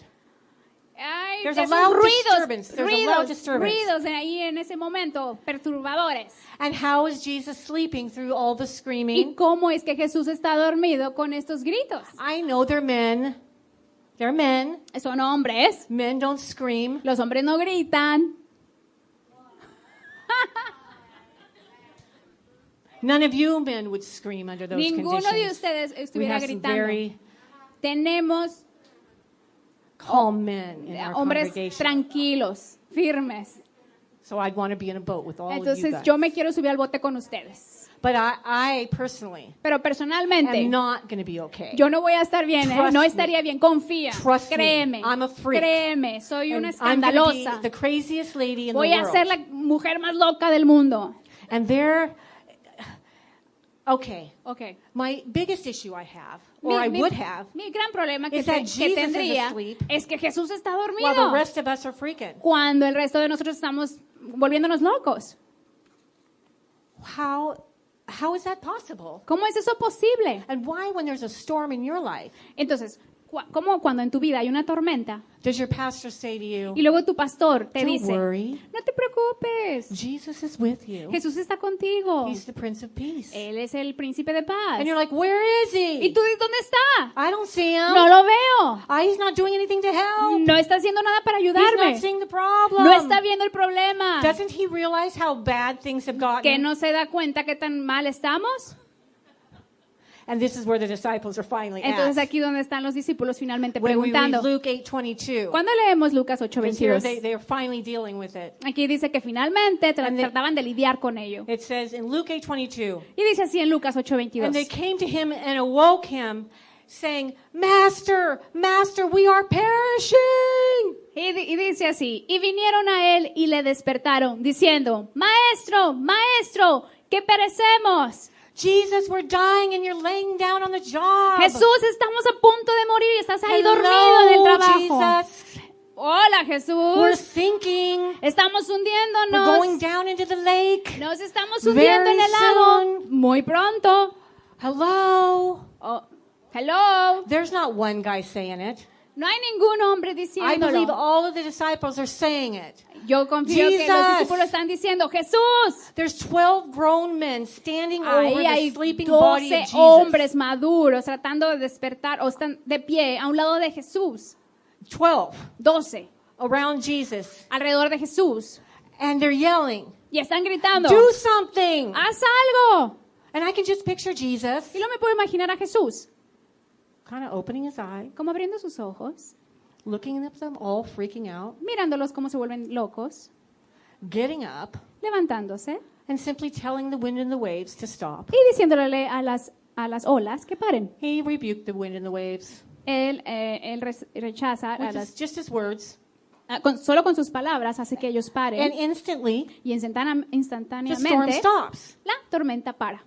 Ay, There's a esos loud ruidos, disturbance. There's a loud disturbance. ruidos ahí en ese momento, perturbadores. And how is Jesus sleeping through all the ¿Y screaming? cómo es que Jesús está dormido con estos gritos? I know they're men. They're men. Son hombres. Men don't scream. Los hombres no gritan. None of you men would scream under those Ninguno de conditions. ustedes We estuviera have some gritando. very Tenemos calm men in our hombres congregation. tranquilos, firmes. So I'd want to be in a boat with all of you Entonces guys. yo me quiero subir al bote con ustedes. But I personally Pero personalmente, am not going to be okay. yo no voy a estar bien, ¿eh? Trust No me. estaría bien. Confía. Trust me. Créeme. I'm a freak. Créeme. Soy una And I'm going to escandalosa. be the craziest lady in Voy the a world. ser la mujer más loca del mundo. And okay, Okay. my biggest issue I have, or I would have, mi gran problema que, is that que Jesus is tendría asleep es que Jesús está while dormido the rest of us are freaking. cuando el resto de nosotros estamos volviéndonos locos. How is that possible? ¿Cómo es eso posible? And why, when there's a storm in your life, Entonces, ¿cómo cuando en tu vida hay una tormenta does your pastor say to you, y luego tu pastor te "Don't dice, worry, no te preocupes, Jesus is with you. Jesús está contigo, He's the Prince of Peace." Él es el príncipe de paz? And you're like, "Where is ¿Y he? tú dónde está? I don't see him. No lo veo. He's not doing anything to help. No está haciendo nada para He's ayudarme. not seeing the problem. No está viendo el problema. Doesn't he realize how bad things have ¿Que gotten?" no se da cuenta que tan mal estamos? And this is where the disciples are finally Entonces at. aquí donde están los discípulos finalmente When we read preguntando. Luke 8:22. ¿Cuándo leemos Lucas Because here 8:22? they are finally dealing with it. Aquí dice que finalmente And they- trataban de lidiar con ello. It says in Luke 8:22, Y dice así en Lucas "And they 8:22. came to him and awoke him, saying, Master, Master, we are perishing." Y dice así, y vinieron a él y le despertaron, diciendo, Maestro, Maestro, que perecemos. "Jesus, we're dying and you're laying down on the job." Jesús, estamos a punto de morir y estás ahí Hello, dormido en el trabajo. Jesus. Hola We're Jesús, sinking. estamos We're hundiéndonos. going down into the lake. Nos estamos hundiendo en Very el lago. soon. Muy pronto. Hello. Oh, hello. There's not one guy saying it. No hay ningún hombre I believe diciéndolo. all of the disciples are saying it. Yo confío que los Jesus. discípulos están diciendo, Jesús. There's 12 grown men standing over Ahí the hay sleeping body 12 of Jesus. hombres maduros tratando de despertar o están de pie a un lado de Jesús. 12 12 around Jesus. alrededor de Jesús. And they're yelling, Y están gritando, do something. haz algo. And I can just picture Jesus Y luego me puedo imaginar a Jesús kind of opening his eye, como abriendo sus ojos, looking at them all freaking out, mirándolos como se vuelven locos, getting up, levantándose and simply telling the wind and the waves to stop. y diciéndole a las olas que paren. He rebuked the wind and the waves. Él rechaza With just his words. solo con sus palabras hace que ellos And paren instantly, y the storm instantáneamente stops. la tormenta para.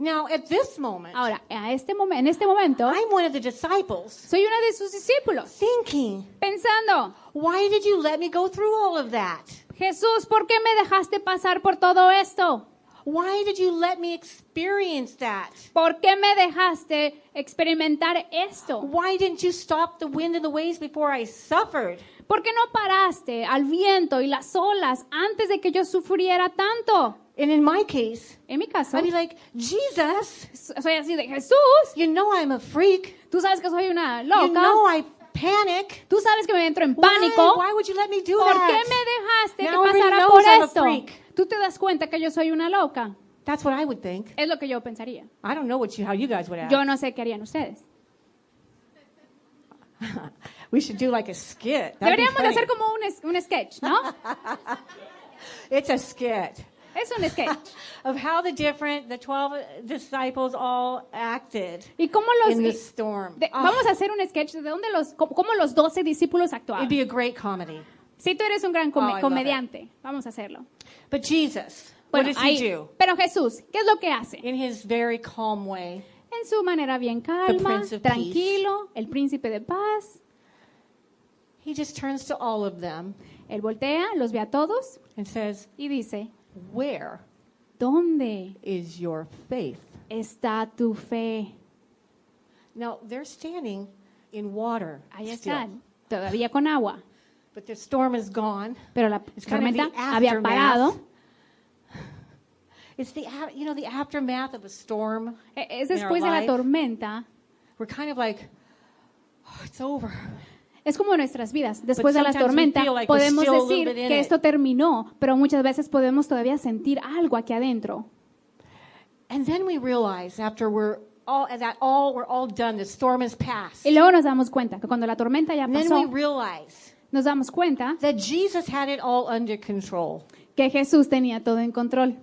Now, at this moment, Ahora, en este momento, I'm one of the disciples soy una de sus discípulos thinking, pensando, why did you let me go through all of that? Jesús, ¿por qué me dejaste pasar por todo esto? Why did you let me experience that? ¿Por qué me dejaste experimentar esto? Why didn't you stop the wind and the waves before I suffered? ¿Por qué no paraste al viento y las olas antes de que yo sufriera tanto? And in my case, En mi caso, I'd be like, Jesus, soy así de Jesús, you know I'm a freak. tú sabes que soy una You loca, know I panic. tú sabes que me entro en pánico. Why would you let me do ¿Por that? qué me dejaste que Now everybody pasara knows por I'm a esto? freak. Tú te das cuenta que yo soy una loca. That's what I would think. Es lo que yo pensaría. I don't know how you guys would act. Yo no sé qué harían ustedes. We should do like a skit. That'd be Deberíamos funny. hacer como un sketch, ¿no? It's a skit Es un sketch. of how the 12 disciples all acted ¿Y cómo in the los... storm. Vamos a hacer un sketch de dónde cómo los 12 discípulos actuaban. It'd be a great comedy. Si tú eres un gran Oh, I love comediante, vamos a hacerlo. But Jesus, Bueno, what does he ahí- do? pero Jesús, ¿qué es lo que hace? In his very calm way, En su manera bien calma, Prince of tranquilo, el príncipe de paz. he just turns to all of them Él voltea, los ve a todos and says, y dice, where ¿dónde is your faith? está tu fe? Now, they're standing in water Ahí still, están, todavía con agua. but the storm is gone. Pero la It's kind of tormenta the había aftermath. parado. It's the aftermath of a storm. Es in our después de la life. tormenta. We're kind of like, oh, it's over. Es como nuestras vidas. Después de la sometimes we tormenta feel like we're podemos still a little decir bit in que it. esto terminó, pero muchas veces podemos todavía sentir algo aquí adentro. And then we realize after we're all done, the storm has passed. Y luego nos damos cuenta que cuando la tormenta ya And then pasó, we realize nos damos cuenta that Jesus had it all under control. que Jesús tenía todo en control.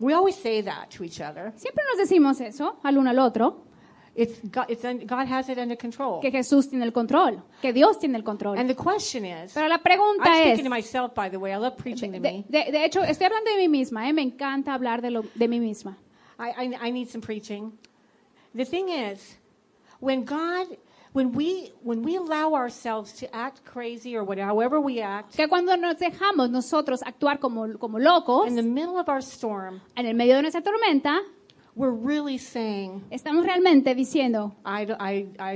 We always say that to each other. Siempre nos decimos eso al uno al otro, God has it under control. que Jesús tiene el control, que Dios tiene el control. And the question is, Pero la I'm pregunta speaking es, to myself, by the way. I love preaching to me. de hecho, estoy hablando de mí misma, me encanta hablar de mí misma. I need some preaching. The thing is, when we allow ourselves to act crazy or however we act, Que cuando nos dejamos nosotros actuar como locos, in the middle of our storm, en el medio de nuestra tormenta, we're really saying, estamos realmente diciendo, I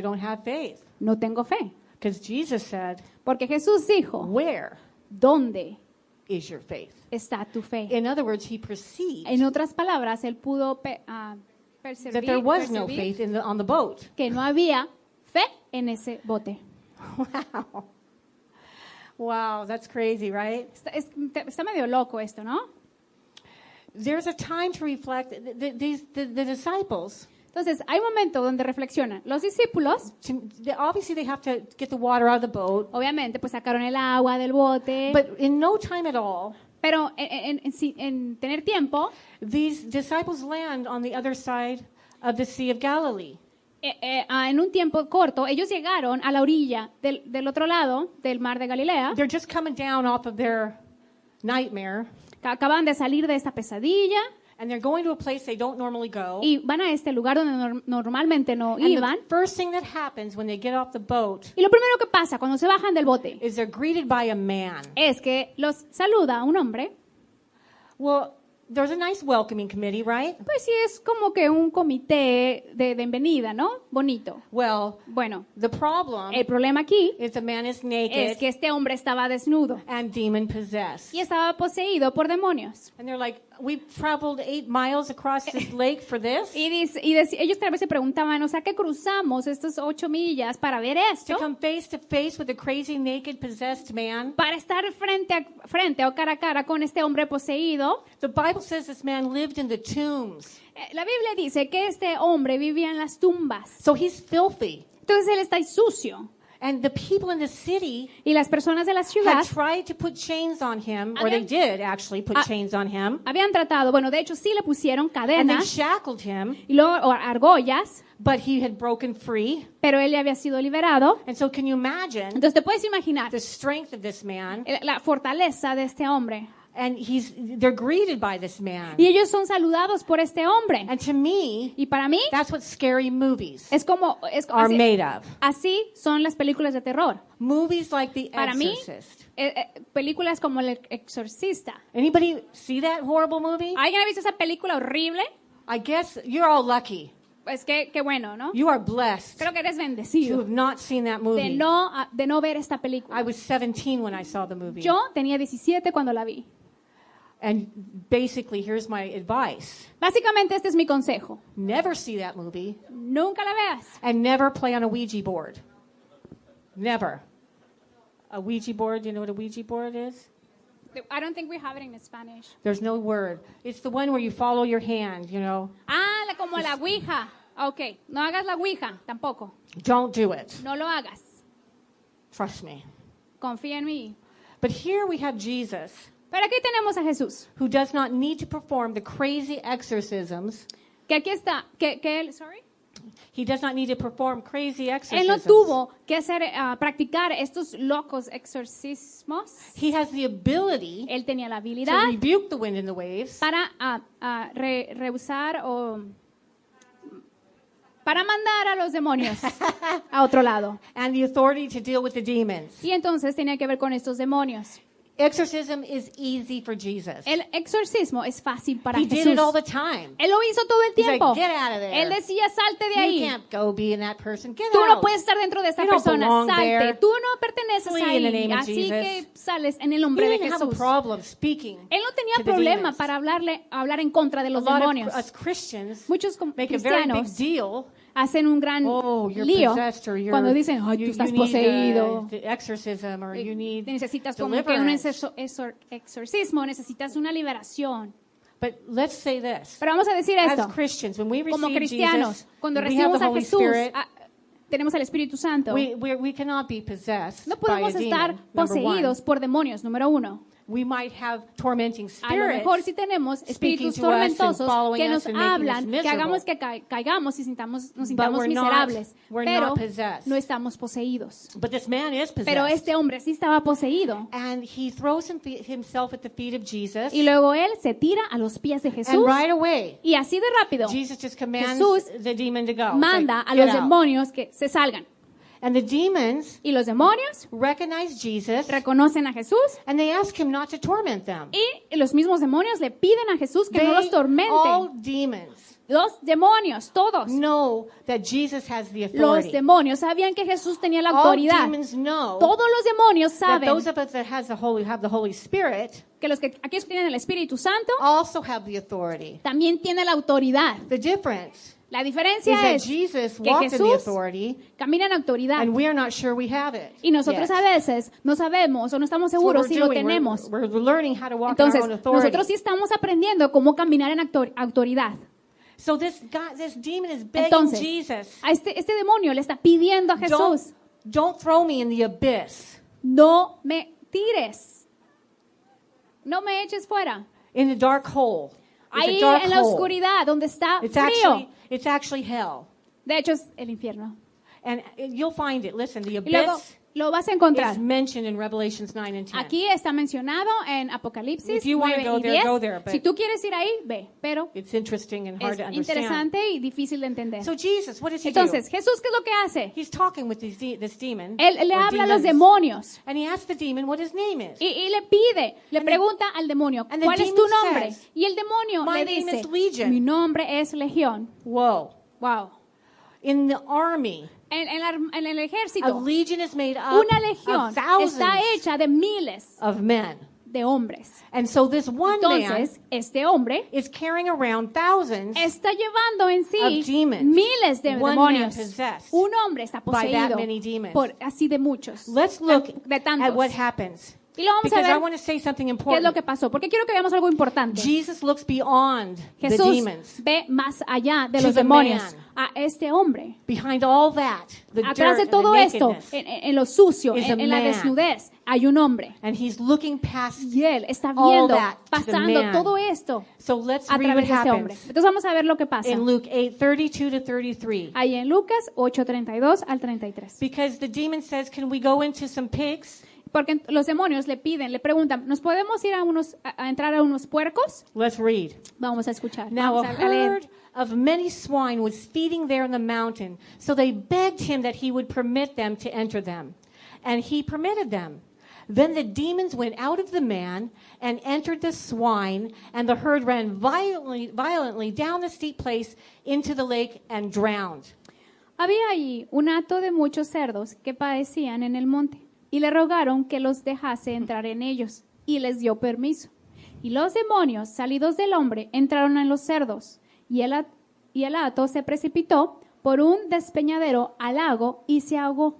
don't have faith. no tengo fe. Because Jesus said, Porque Jesús dijo, where ¿dónde is your faith? está tu fe? In other words, he perceived En otras palabras, él pudo that percibir, there was no faith on the boat. que no había fe en ese bote. Wow. Wow, that's crazy, right? Está medio loco esto, ¿no? There's a time to reflect. The disciples, Entonces, hay un momento donde reflexionan. Los discípulos, obviously they have to get the water out of the boat, obviamente, pues sacaron el agua del bote, but in no time at all, pero en tener tiempo, these disciples land on the other side of the Sea of Galilee. en un tiempo corto, ellos llegaron a la orilla del otro lado del mar de Galilea. They're just coming down off of their nightmare, Acaban de salir de esta pesadilla and they're going to a place they don't normally go. y van a este lugar donde normalmente no And iban. the first thing that happens when they get off the boat Y lo primero que pasa cuando se bajan del bote is they're greeted by a man. es que los saluda un hombre. Well, there's a nice welcoming committee, right? Pues sí, es como que un comité de bienvenida, ¿no? Bonito. Well, Bueno, the problem el problema aquí is the man is es naked que este hombre estaba desnudo and demon possessed. y estaba poseído por demonios. And they're like, we've traveled 8 miles across this lake for this? Ellos tal vez se preguntaban, o sea, que cruzamos estas 8 millas para ver esto, To come face to face with a crazy, naked, possessed man? para estar frente o cara a cara con este hombre poseído. The Bible says this man lived in the tombs. La Biblia dice que este hombre vivía en las tumbas. So he's filthy. Entonces él está sucio. And the people in the city Y las personas de la ciudad had tried to put chains on him, or they Habían- did actually put Ah. chains on him, habían tratado, bueno, de hecho sí le pusieron and they cadenas shackled him, y luego o argollas, but he had broken free. pero él ya había sido liberado. And so can you imagine Entonces te puedes imaginar the strength of this man? la fortaleza de este hombre. And they're greeted by this man. Y ellos son saludados por este hombre. And to me, Y para mí that's what scary movies es como are made of. así son las películas de terror. Movies like The Para mí, Exorcist. películas como El Exorcista. Anybody see that horrible movie? ¿Alguien ha visto esa película horrible? I guess you're all lucky. Pues qué bueno, ¿no? You are blessed Creo que eres to bendecido have not seen that de movie. no ver esta película. I was 17 when I saw the movie. Yo tenía 17 cuando la vi. And basically, here's my advice. Básicamente este es mi consejo. Never see that movie Nunca la veas. and never play on a Ouija board. Never. A Ouija board, you know what a Ouija board is? I don't think we have it in Spanish. There's no word. It's the one where you follow your hand, you know. Como la Ouija. Ok, no hagas la Ouija, tampoco. Don't do it. No lo hagas. Trust me. Confía en mí. But here we have Jesus, Pero aquí tenemos a Jesús, who does not need to perform the crazy exorcisms. que aquí está, que él, sorry, He does not need to perform crazy él exorcisms. no tuvo que practicar estos locos exorcismos. He has the ability Él tenía la to habilidad rebuke the wind and the waves, para rehusar o para mandar a los demonios a otro lado. and the authority to deal with the demons. Y entonces tenía que ver con estos demonios. Exorcism is easy for Jesus. El exorcismo es fácil para He did Jesús. it all the time. Él lo hizo todo el He's like, tiempo. "Get out of there. Él decía, salte de You ahí. can't go be in that person. Get Tú no out. puedes estar dentro de esta You don't persona. belong Salte. there. Tú no perteneces Flee in the ahí. name of Así Jesus. que sales en el He nombre de didn't have a Jesús. problem speaking. Él no tenía to the problema demons. para hablar en contra de A los lot demonios. of us Christians Muchos make a very big cristianos deal. hacen un gran Oh, you're lío possessed, or you're, cuando dicen, ay, tú you estás need poseído. the exorcism, or you need Necesitas como que un deliverance. exorcismo, necesitas una liberación. But let's say this. Pero vamos a decir As esto, Christians, when we como receive cristianos, Jesus, cuando we have recibimos the a Holy Jesús, Spirit, tenemos al Espíritu Santo, we cannot be possessed no by podemos a estar demon, number one. poseídos por demonios, número uno. We might have tormenting A lo mejor spirits si tenemos speaking espíritus to us and tormentosos following que nos us and making us hablan, que miserable. hagamos que caigamos y nos sintamos we're not- miserables, we're pero not possessed. no estamos poseídos. But this man is possessed. Pero este hombre sí estaba poseído. And he throws himself at the feet of Jesus. Y luego él se tira a los pies de Jesús And right away, y así de rápido Jesus just commands Jesús the demon to go. manda It's a like, los "Get out." demonios que se salgan. And the demons Y los demonios recognize Jesus reconocen a Jesús and they ask him not to torment them. y los mismos demonios le piden a Jesús que no They, los tormente. all demons, Los demonios, todos. know that Jesus has the Los authority. demonios sabían que Jesús tenía la All autoridad. demons know Todos los demonios that saben those of us that have the Holy Spirit que aquellos que tienen el Espíritu Santo also have the authority. también tienen la autoridad. The difference La is diferencia that es Jesus que walked in the Jesús authority camina en autoridad and we are not sure we have it. y nosotros yet. a veces no sabemos o no estamos That's what seguros we're si lo doing. tenemos. We're learning how to walk in Entonces, our own authority. nosotros sí estamos aprendiendo cómo caminar en autoridad. So this demon is begging Entonces, Jesus, a este demonio le está pidiendo a Jesús, don't throw me in the abyss, no me tires, no me eches fuera. in the dark hole. It's Ahí a dark en la hole. oscuridad, donde está It's frío. actually hell. De hecho, es el infierno. And you'll find it. Listen, the Y luego, abyss Lo vas a encontrar. It's mentioned in Revelations 9 and 10. Aquí está mencionado en Apocalipsis If you wanna 9 go y there, 10. go there, but- Si tú quieres ir ahí, ve, pero It's interesting and hard es to understand. interesante y difícil de entender. So Jesus, what does he Entonces, do? Jesús, ¿qué es lo que hace? He's talking with this demon. Él le or habla a los demons, demonios And he asks the demon what his name is. y le pide, le And pregunta al demonio, and the ¿cuál es tu demon nombre? says, Y el demonio "My le name dice, is Legion." mi nombre es Legión. Whoa. Wow. In the army, En el a ejército, legion is made up una legión of thousands está hecha de miles of men. de hombres. And so this one man Entonces, este hombre is carrying around thousands está llevando en sí of demons. miles de One man demonios. possessed Un hombre está by that poseído many demons. por así de muchos. Let's look de tantos. at what happens. Y lo vamos Because a I ver want to say something qué es lo important. que pasó. Porque quiero que veamos algo importante. Jesus looks beyond the Jesús demons. ve más allá de To los the demonios man. a este hombre. Behind all that, the Atrás de dirt todo and the esto, nakedness. en lo sucio, is a en la man. desnudez, hay un hombre. And he's looking past. Y él está all viendo, that to the pasando man. todo esto So let's a read what través de este hombre. happens Entonces vamos a ver lo que pasa. in Luke 8:32 to 33. Ahí en Lucas 8:32 al 33. Because the demon says, "Can we go into some pigs?" Porque los demonios le piden, le preguntan, ¿nos podemos ir a entrar a unos puercos? Let's read. Vamos a escuchar. Now Vamos a a leer. herd of many swine was feeding there in the mountain, so they begged him that he would permit them to enter them. And he permitted them. Then the demons went out of the man and entered the swine, and the herd ran violently down the steep place into the lake and drowned. Había allí un hato de muchos cerdos que padecían en el monte, y le rogaron que los dejase entrar en ellos, y les dio permiso. Y los demonios, salidos del hombre, entraron en los cerdos, y el hato se precipitó por un despeñadero al lago y se ahogó.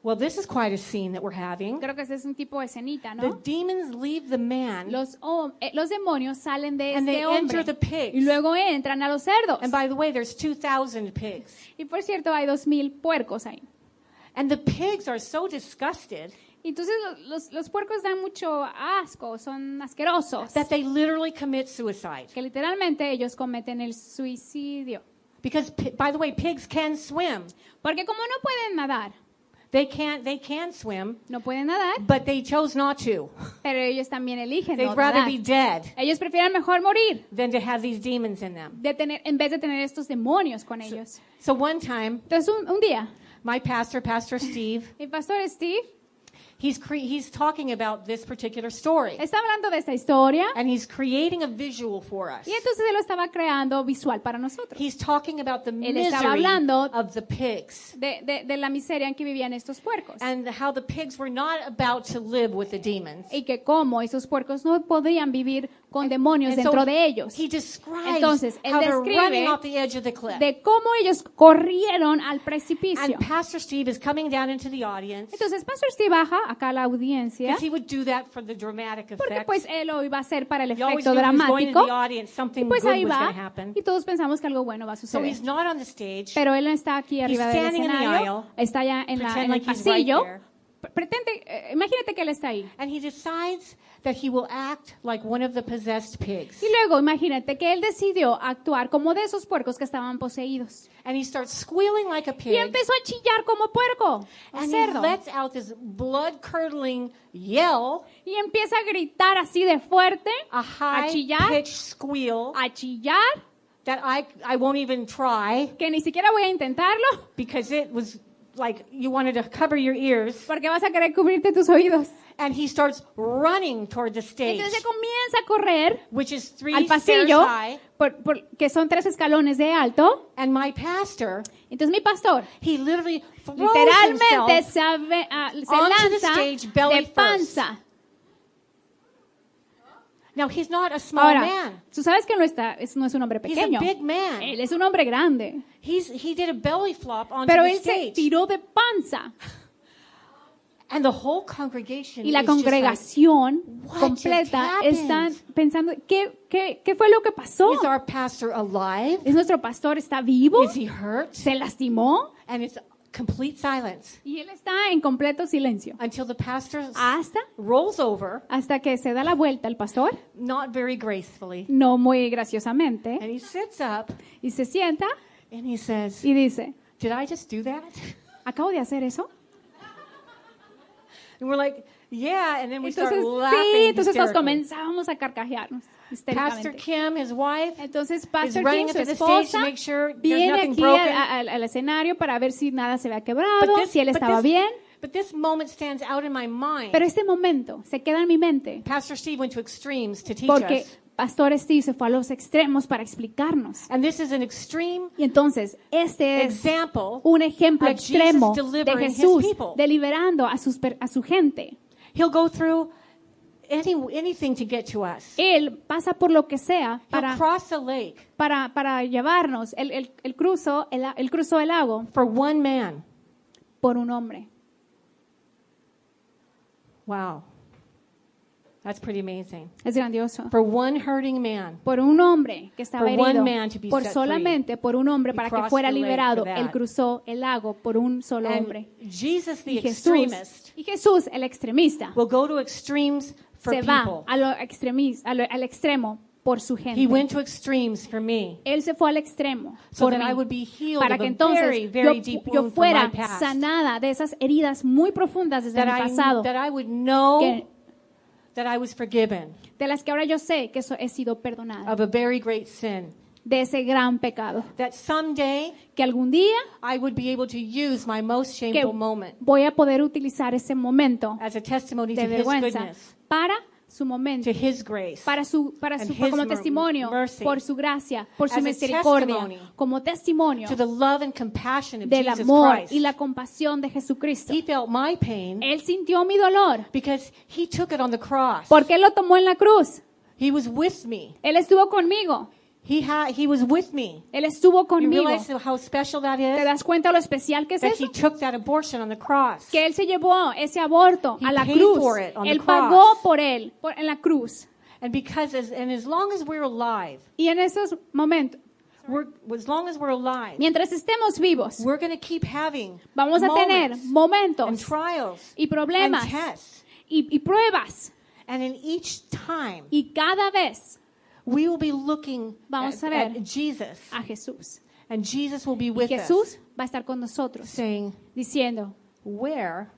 Well, this is quite a scene that we're having. Creo que ese es un tipo de escenita, The ¿no? demons leave the man, Los demonios salen de and they este hombre enter the pigs. y luego entran a los cerdos. And by the way, there's 2,000 pigs. Y por cierto, hay 2,000 puercos ahí. And the pigs are so disgusted Entonces los puercos dan mucho asco, son asquerosos, that they literally commit suicide. que literalmente ellos cometen el suicidio. Because, by the way, pigs can swim. Porque como no pueden nadar, They can swim, no pueden nadar, but they chose not to. pero ellos también eligen They'd no rather nadar. be dead Ellos prefieren mejor morir than to have these demons in them. en vez de tener estos demonios con ellos. So one time, Entonces un día, my pastor, Pastor Steve, el pastor Steve he's talking about this particular story. está hablando de esta historia And he's creating a visual for us. y entonces él lo estaba creando visual para nosotros. He's talking about the Él estaba misery hablando of the pigs. De la miseria en que vivían estos puercos. And how the pigs were not about to live with the demons. Y que como esos puercos no podían vivir con demonios And so dentro de ellos. He describes Entonces, él how they're describe running off the edge of the cliff. De cómo ellos corrieron al precipicio. And Pastor Steve is coming down into the audience. Entonces, Pastor Steve baja acá a la audiencia, Because he would do that for the dramatic porque effect. pues él lo iba a hacer para el You always efecto knew he was going into dramático. the audience, something Y pues good ahí was going to va, happen. y todos pensamos que algo bueno va a So suceder. he's not on the stage. Pero él no está aquí arriba del standing in the escenario, aisle, está allá en pretend el like he's pasillo. right there. Imagínate que él está ahí. And he decides that he will act like one of the possessed pigs. Y luego imagínate que él decidió actuar como de esos puercos que estaban poseídos. And he starts squealing like a Y pig. empezó a chillar como puerco, o And he cerdo. lets out this blood-curdling yell, Y empieza a gritar así de fuerte, a chillar, high-pitched squeal a chillar, that I won't even try que ni siquiera voy a intentarlo, because it was like you wanted to cover your ears. porque vas a querer cubrirte tus oídos. And he starts running toward the stage, Entonces él comienza a correr which is 3 al stairs pasillo, high. que son 3 escalones de alto. And my pastor, Entonces mi pastor he literally throws literalmente himself se onto the lanza stage belly de panza. Now, he's not a small Ahora, man. tú sabes que no es un hombre He's pequeño. a big man. Él es un hombre grande. He did a belly flop onto Pero the él se stage. tiró de panza. And the whole congregation Y la is just like, congregación "What completa just están happened? pensando, ¿qué fue lo que pasó? is our pastor alive? ¿Es nuestro pastor está vivo? Is he hurt? ¿Se lastimó? And it's complete silence Y él está en completo silencio. until the pastor Hasta rolls over, que se da la vuelta el pastor, not very gracefully, no muy graciosamente, and he sits up y se sienta and he says, y dice, "Did I just do that?" ¿acabo de hacer eso? And we're like, yeah, and then we start Entonces, laughing sí, entonces nos hysterically. comenzamos a carcajearnos Pastor histéricamente. Kim, his wife, Entonces, is Pastor running Kim, up su to the stage to esposa, make sure there's viene nothing aquí broken. al escenario para ver si nada se había quebrado, But si él estaba bien. but this moment stands out in my mind. Pero este momento se queda en mi mente Pastor Steve went to extremes to teach porque us. Pastor Steve se fue a los extremos para explicarnos. And this is an extreme Y entonces, este es example un ejemplo of Jesus extremo de delivering his Jesús people. deliberando a su gente. He'll go through anything to get to us. Él pasa por lo que sea He'll cross the lake para llevarnos. Él cruzó el lago for one man. por un hombre. Wow. That's pretty amazing. Es grandioso. For one hurting man. Por un hombre que estaba For one herido, man to be por set solamente por un hombre He para que crossed fuera the lake liberado, for that. él cruzó el lago por un solo And hombre. Jesus, the Y Jesús, extremist, el extremista, will go to extremes for se va people. al extremo por su He gente. went to extremes for me, Él se fue al extremo so por that mí, I would be healed para of que a entonces very, very yo, deep yo wound from my fuera past. sanada de esas heridas muy profundas desde mi pasado, That I would know que- that I was forgiven de las que ahora yo sé que he sido perdonada, of a very great sin. de ese gran pecado. That someday Que algún día I would be able to use my most que shameful moment voy a poder utilizar ese momento as a testimony to de His vergüenza goodness, para su momento, to His grace, and como His testimonio, mercy, por su gracia, por su as a misericordia, testimony como testimonio to the love and compassion of del Jesus amor Christ. y la compasión de Jesucristo. He felt my pain Él sintió mi dolor because He took it on the cross. porque Él lo tomó en la cruz. He was with me. Él estuvo conmigo. He was with me. Él estuvo You conmigo. realize how special that ¿Te is? das cuenta lo especial que es That eso? He took that abortion on the cross. Que Él se llevó ese aborto He a la paid cruz. for it on the Él cross. pagó por él en la cruz. And as long as we're alive, Y en esos momentos, as long as we're alive, mientras estemos vivos, we're going to keep having vamos a tener moments and momentos trials y problemas and tests. y pruebas. And in each time, Y cada vez we will be looking vamos a ver at Jesus, a Jesús. and Jesus will be Y with Jesús us, va a estar con nosotros saying, diciendo, "Where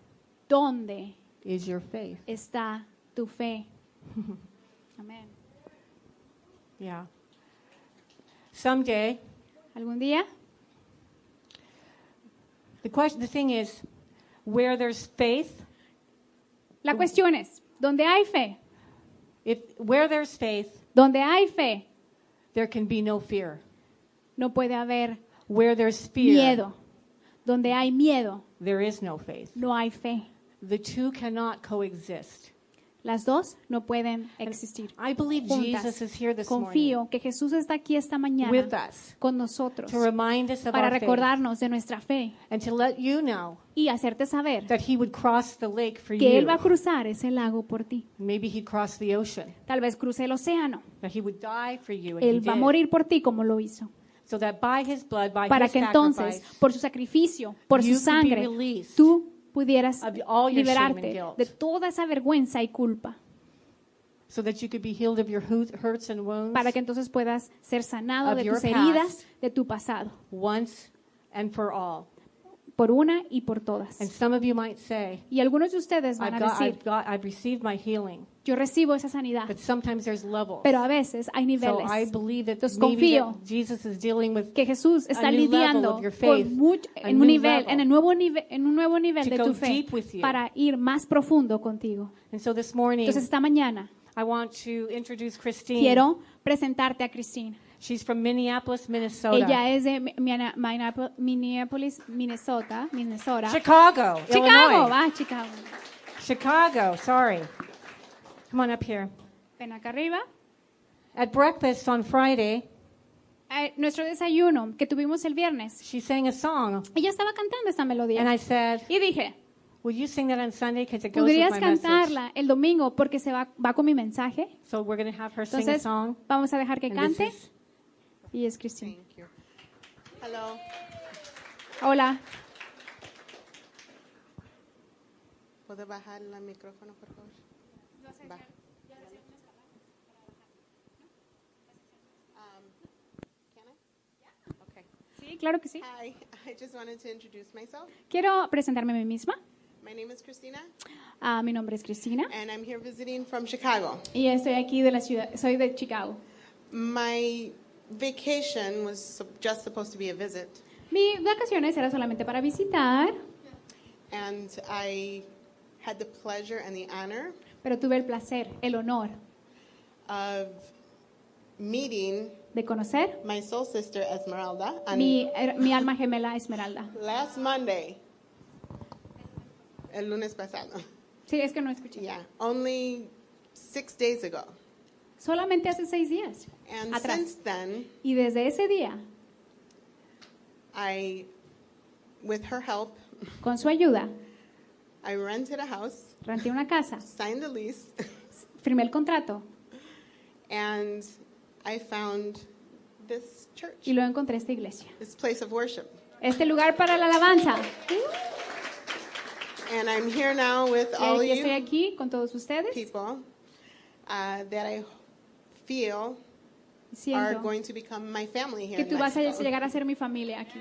¿dónde is your faith?" está tu fe? Amén. Yeah. Someday, ¿Algún día? the thing is, where there's faith, La cuestión es, ¿dónde hay fe? where there's faith, Donde hay fe, there can be no fear. no puede haber Where there's fear, miedo. Donde hay miedo, there is no faith. no hay fe. The two cannot coexist. Las dos no pueden existir. I believe juntas. Jesus is here this morning Confío que Jesús está aquí esta mañana with us con nosotros to remind us of para our faith recordarnos de nuestra fe and to let you know y hacerte saber that He would cross the lake for que Él you. va a cruzar ese lago por ti. Maybe He'd cross the ocean. Tal vez cruce el océano. That He would die for you, and Él He va a did. morir por ti como lo hizo. So that by His blood, by Para His que entonces, sacrifice, por su sacrificio, por su you could be sangre, released tú pudieras of all your shame and liberarte guilt. de toda esa vergüenza y culpa. so that you could be healed of your hurts and wounds Para que entonces puedas ser sanado of de your tus past. heridas, de tu pasado, once and for all. por una y por todas. And some of you might say, Y algunos de ustedes van a decir, I've received my healing, yo recibo esa sanidad, but sometimes there's levels. pero a veces hay So niveles. I believe that Entonces maybe confío that Jesus is dealing with que Jesús está a new level lidiando of your con faith, a en new un nivel, level, en un nuevo nivel to de go tu fe deep with you. para ir más profundo contigo. And so this morning, Entonces esta mañana I want to introduce Christine. quiero presentarte a Christine. She's from Minneapolis, Minnesota. Ella es de Minneapolis, Minnesota. Chicago, Chicago, Illinois. va, Chicago. Chicago, sorry. Come on up here. Ven acá arriba. At breakfast on Friday, Nuestro desayuno que tuvimos el viernes, she sang a song, ella estaba cantando esta and melodía. I said, Y dije, will you sing that on Sunday? Because it goes with ¿podrías my message. cantarla el domingo porque va con mi mensaje? So we're going to have her sing a Entonces, song. vamos a dejar que And this cante. is- Y es Christine. Thank you. Hello. Hola. ¿Puede bajar el micrófono, por favor? Va. Can I? Okay. Sí, Claro que sí. Hi, I just wanted to introduce myself. Quiero presentarme a mí misma. My name is Christina, Mi nombre es Cristina and I'm here visiting from Chicago. y estoy aquí de la ciudad, soy de Chicago. My vacation was just supposed to be a visit, Mi vacaciones era solamente para visitar, and I had the pleasure and the honor pero tuve el placer, el honor of meeting de conocer my soul sister Esmeralda on mi alma gemela Esmeralda. last Monday, el lunes pasado. Sí, es que no escuché. Yeah, only 6 days ago. Solamente hace 6 días And atrás. since then, Y desde ese día, with her help, con su ayuda, I rented a house, renté una casa, signed the lease, firmé el contrato and I found this church, y luego encontré esta iglesia. this place of worship. Este lugar para la alabanza. And I'm here now with all Y estoy you aquí con todos ustedes. people that I feel are Siento going to become my family here que in tú vas a Mexico. llegar a ser mi familia aquí.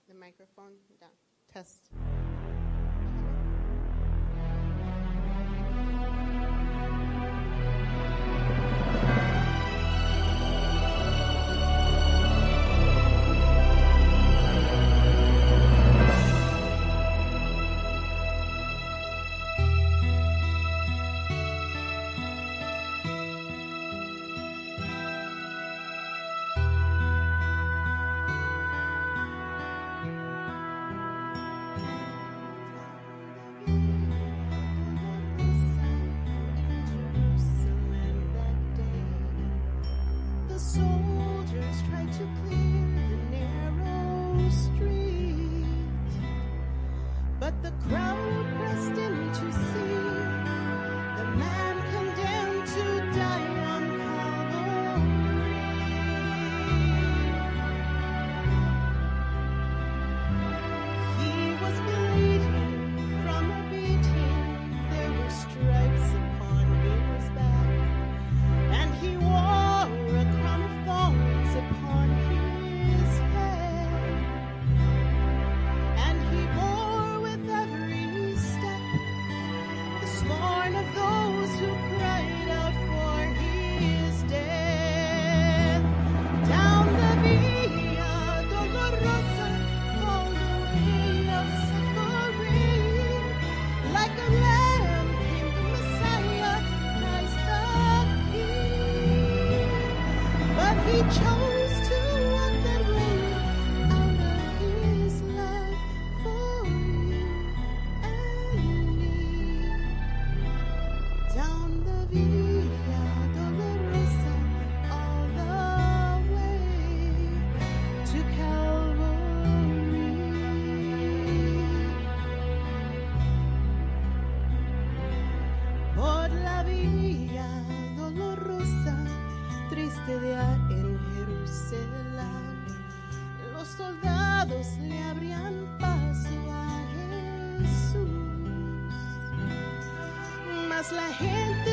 The microphone down. Test. The soldiers tried to clear the narrow street, but the crowd pressed in to see the man condemned to die on Calvary. He was bleeding from a beating, there were stripes upon his back, and he wore a crown of thorns upon his head, and he bore with every step the scorn of those who cried out for his death. Down the Via Dolorosa, called the way of suffering, like a lamb came the Messiah, Christ the King. But he chose to walk that way out of his love for you and me. Down the Via Dolorosa, all the way to Calvary. Por la Vía Dolorosa, triste día en Jerusalén, los soldados le abrían paso a Jesús, mas la gente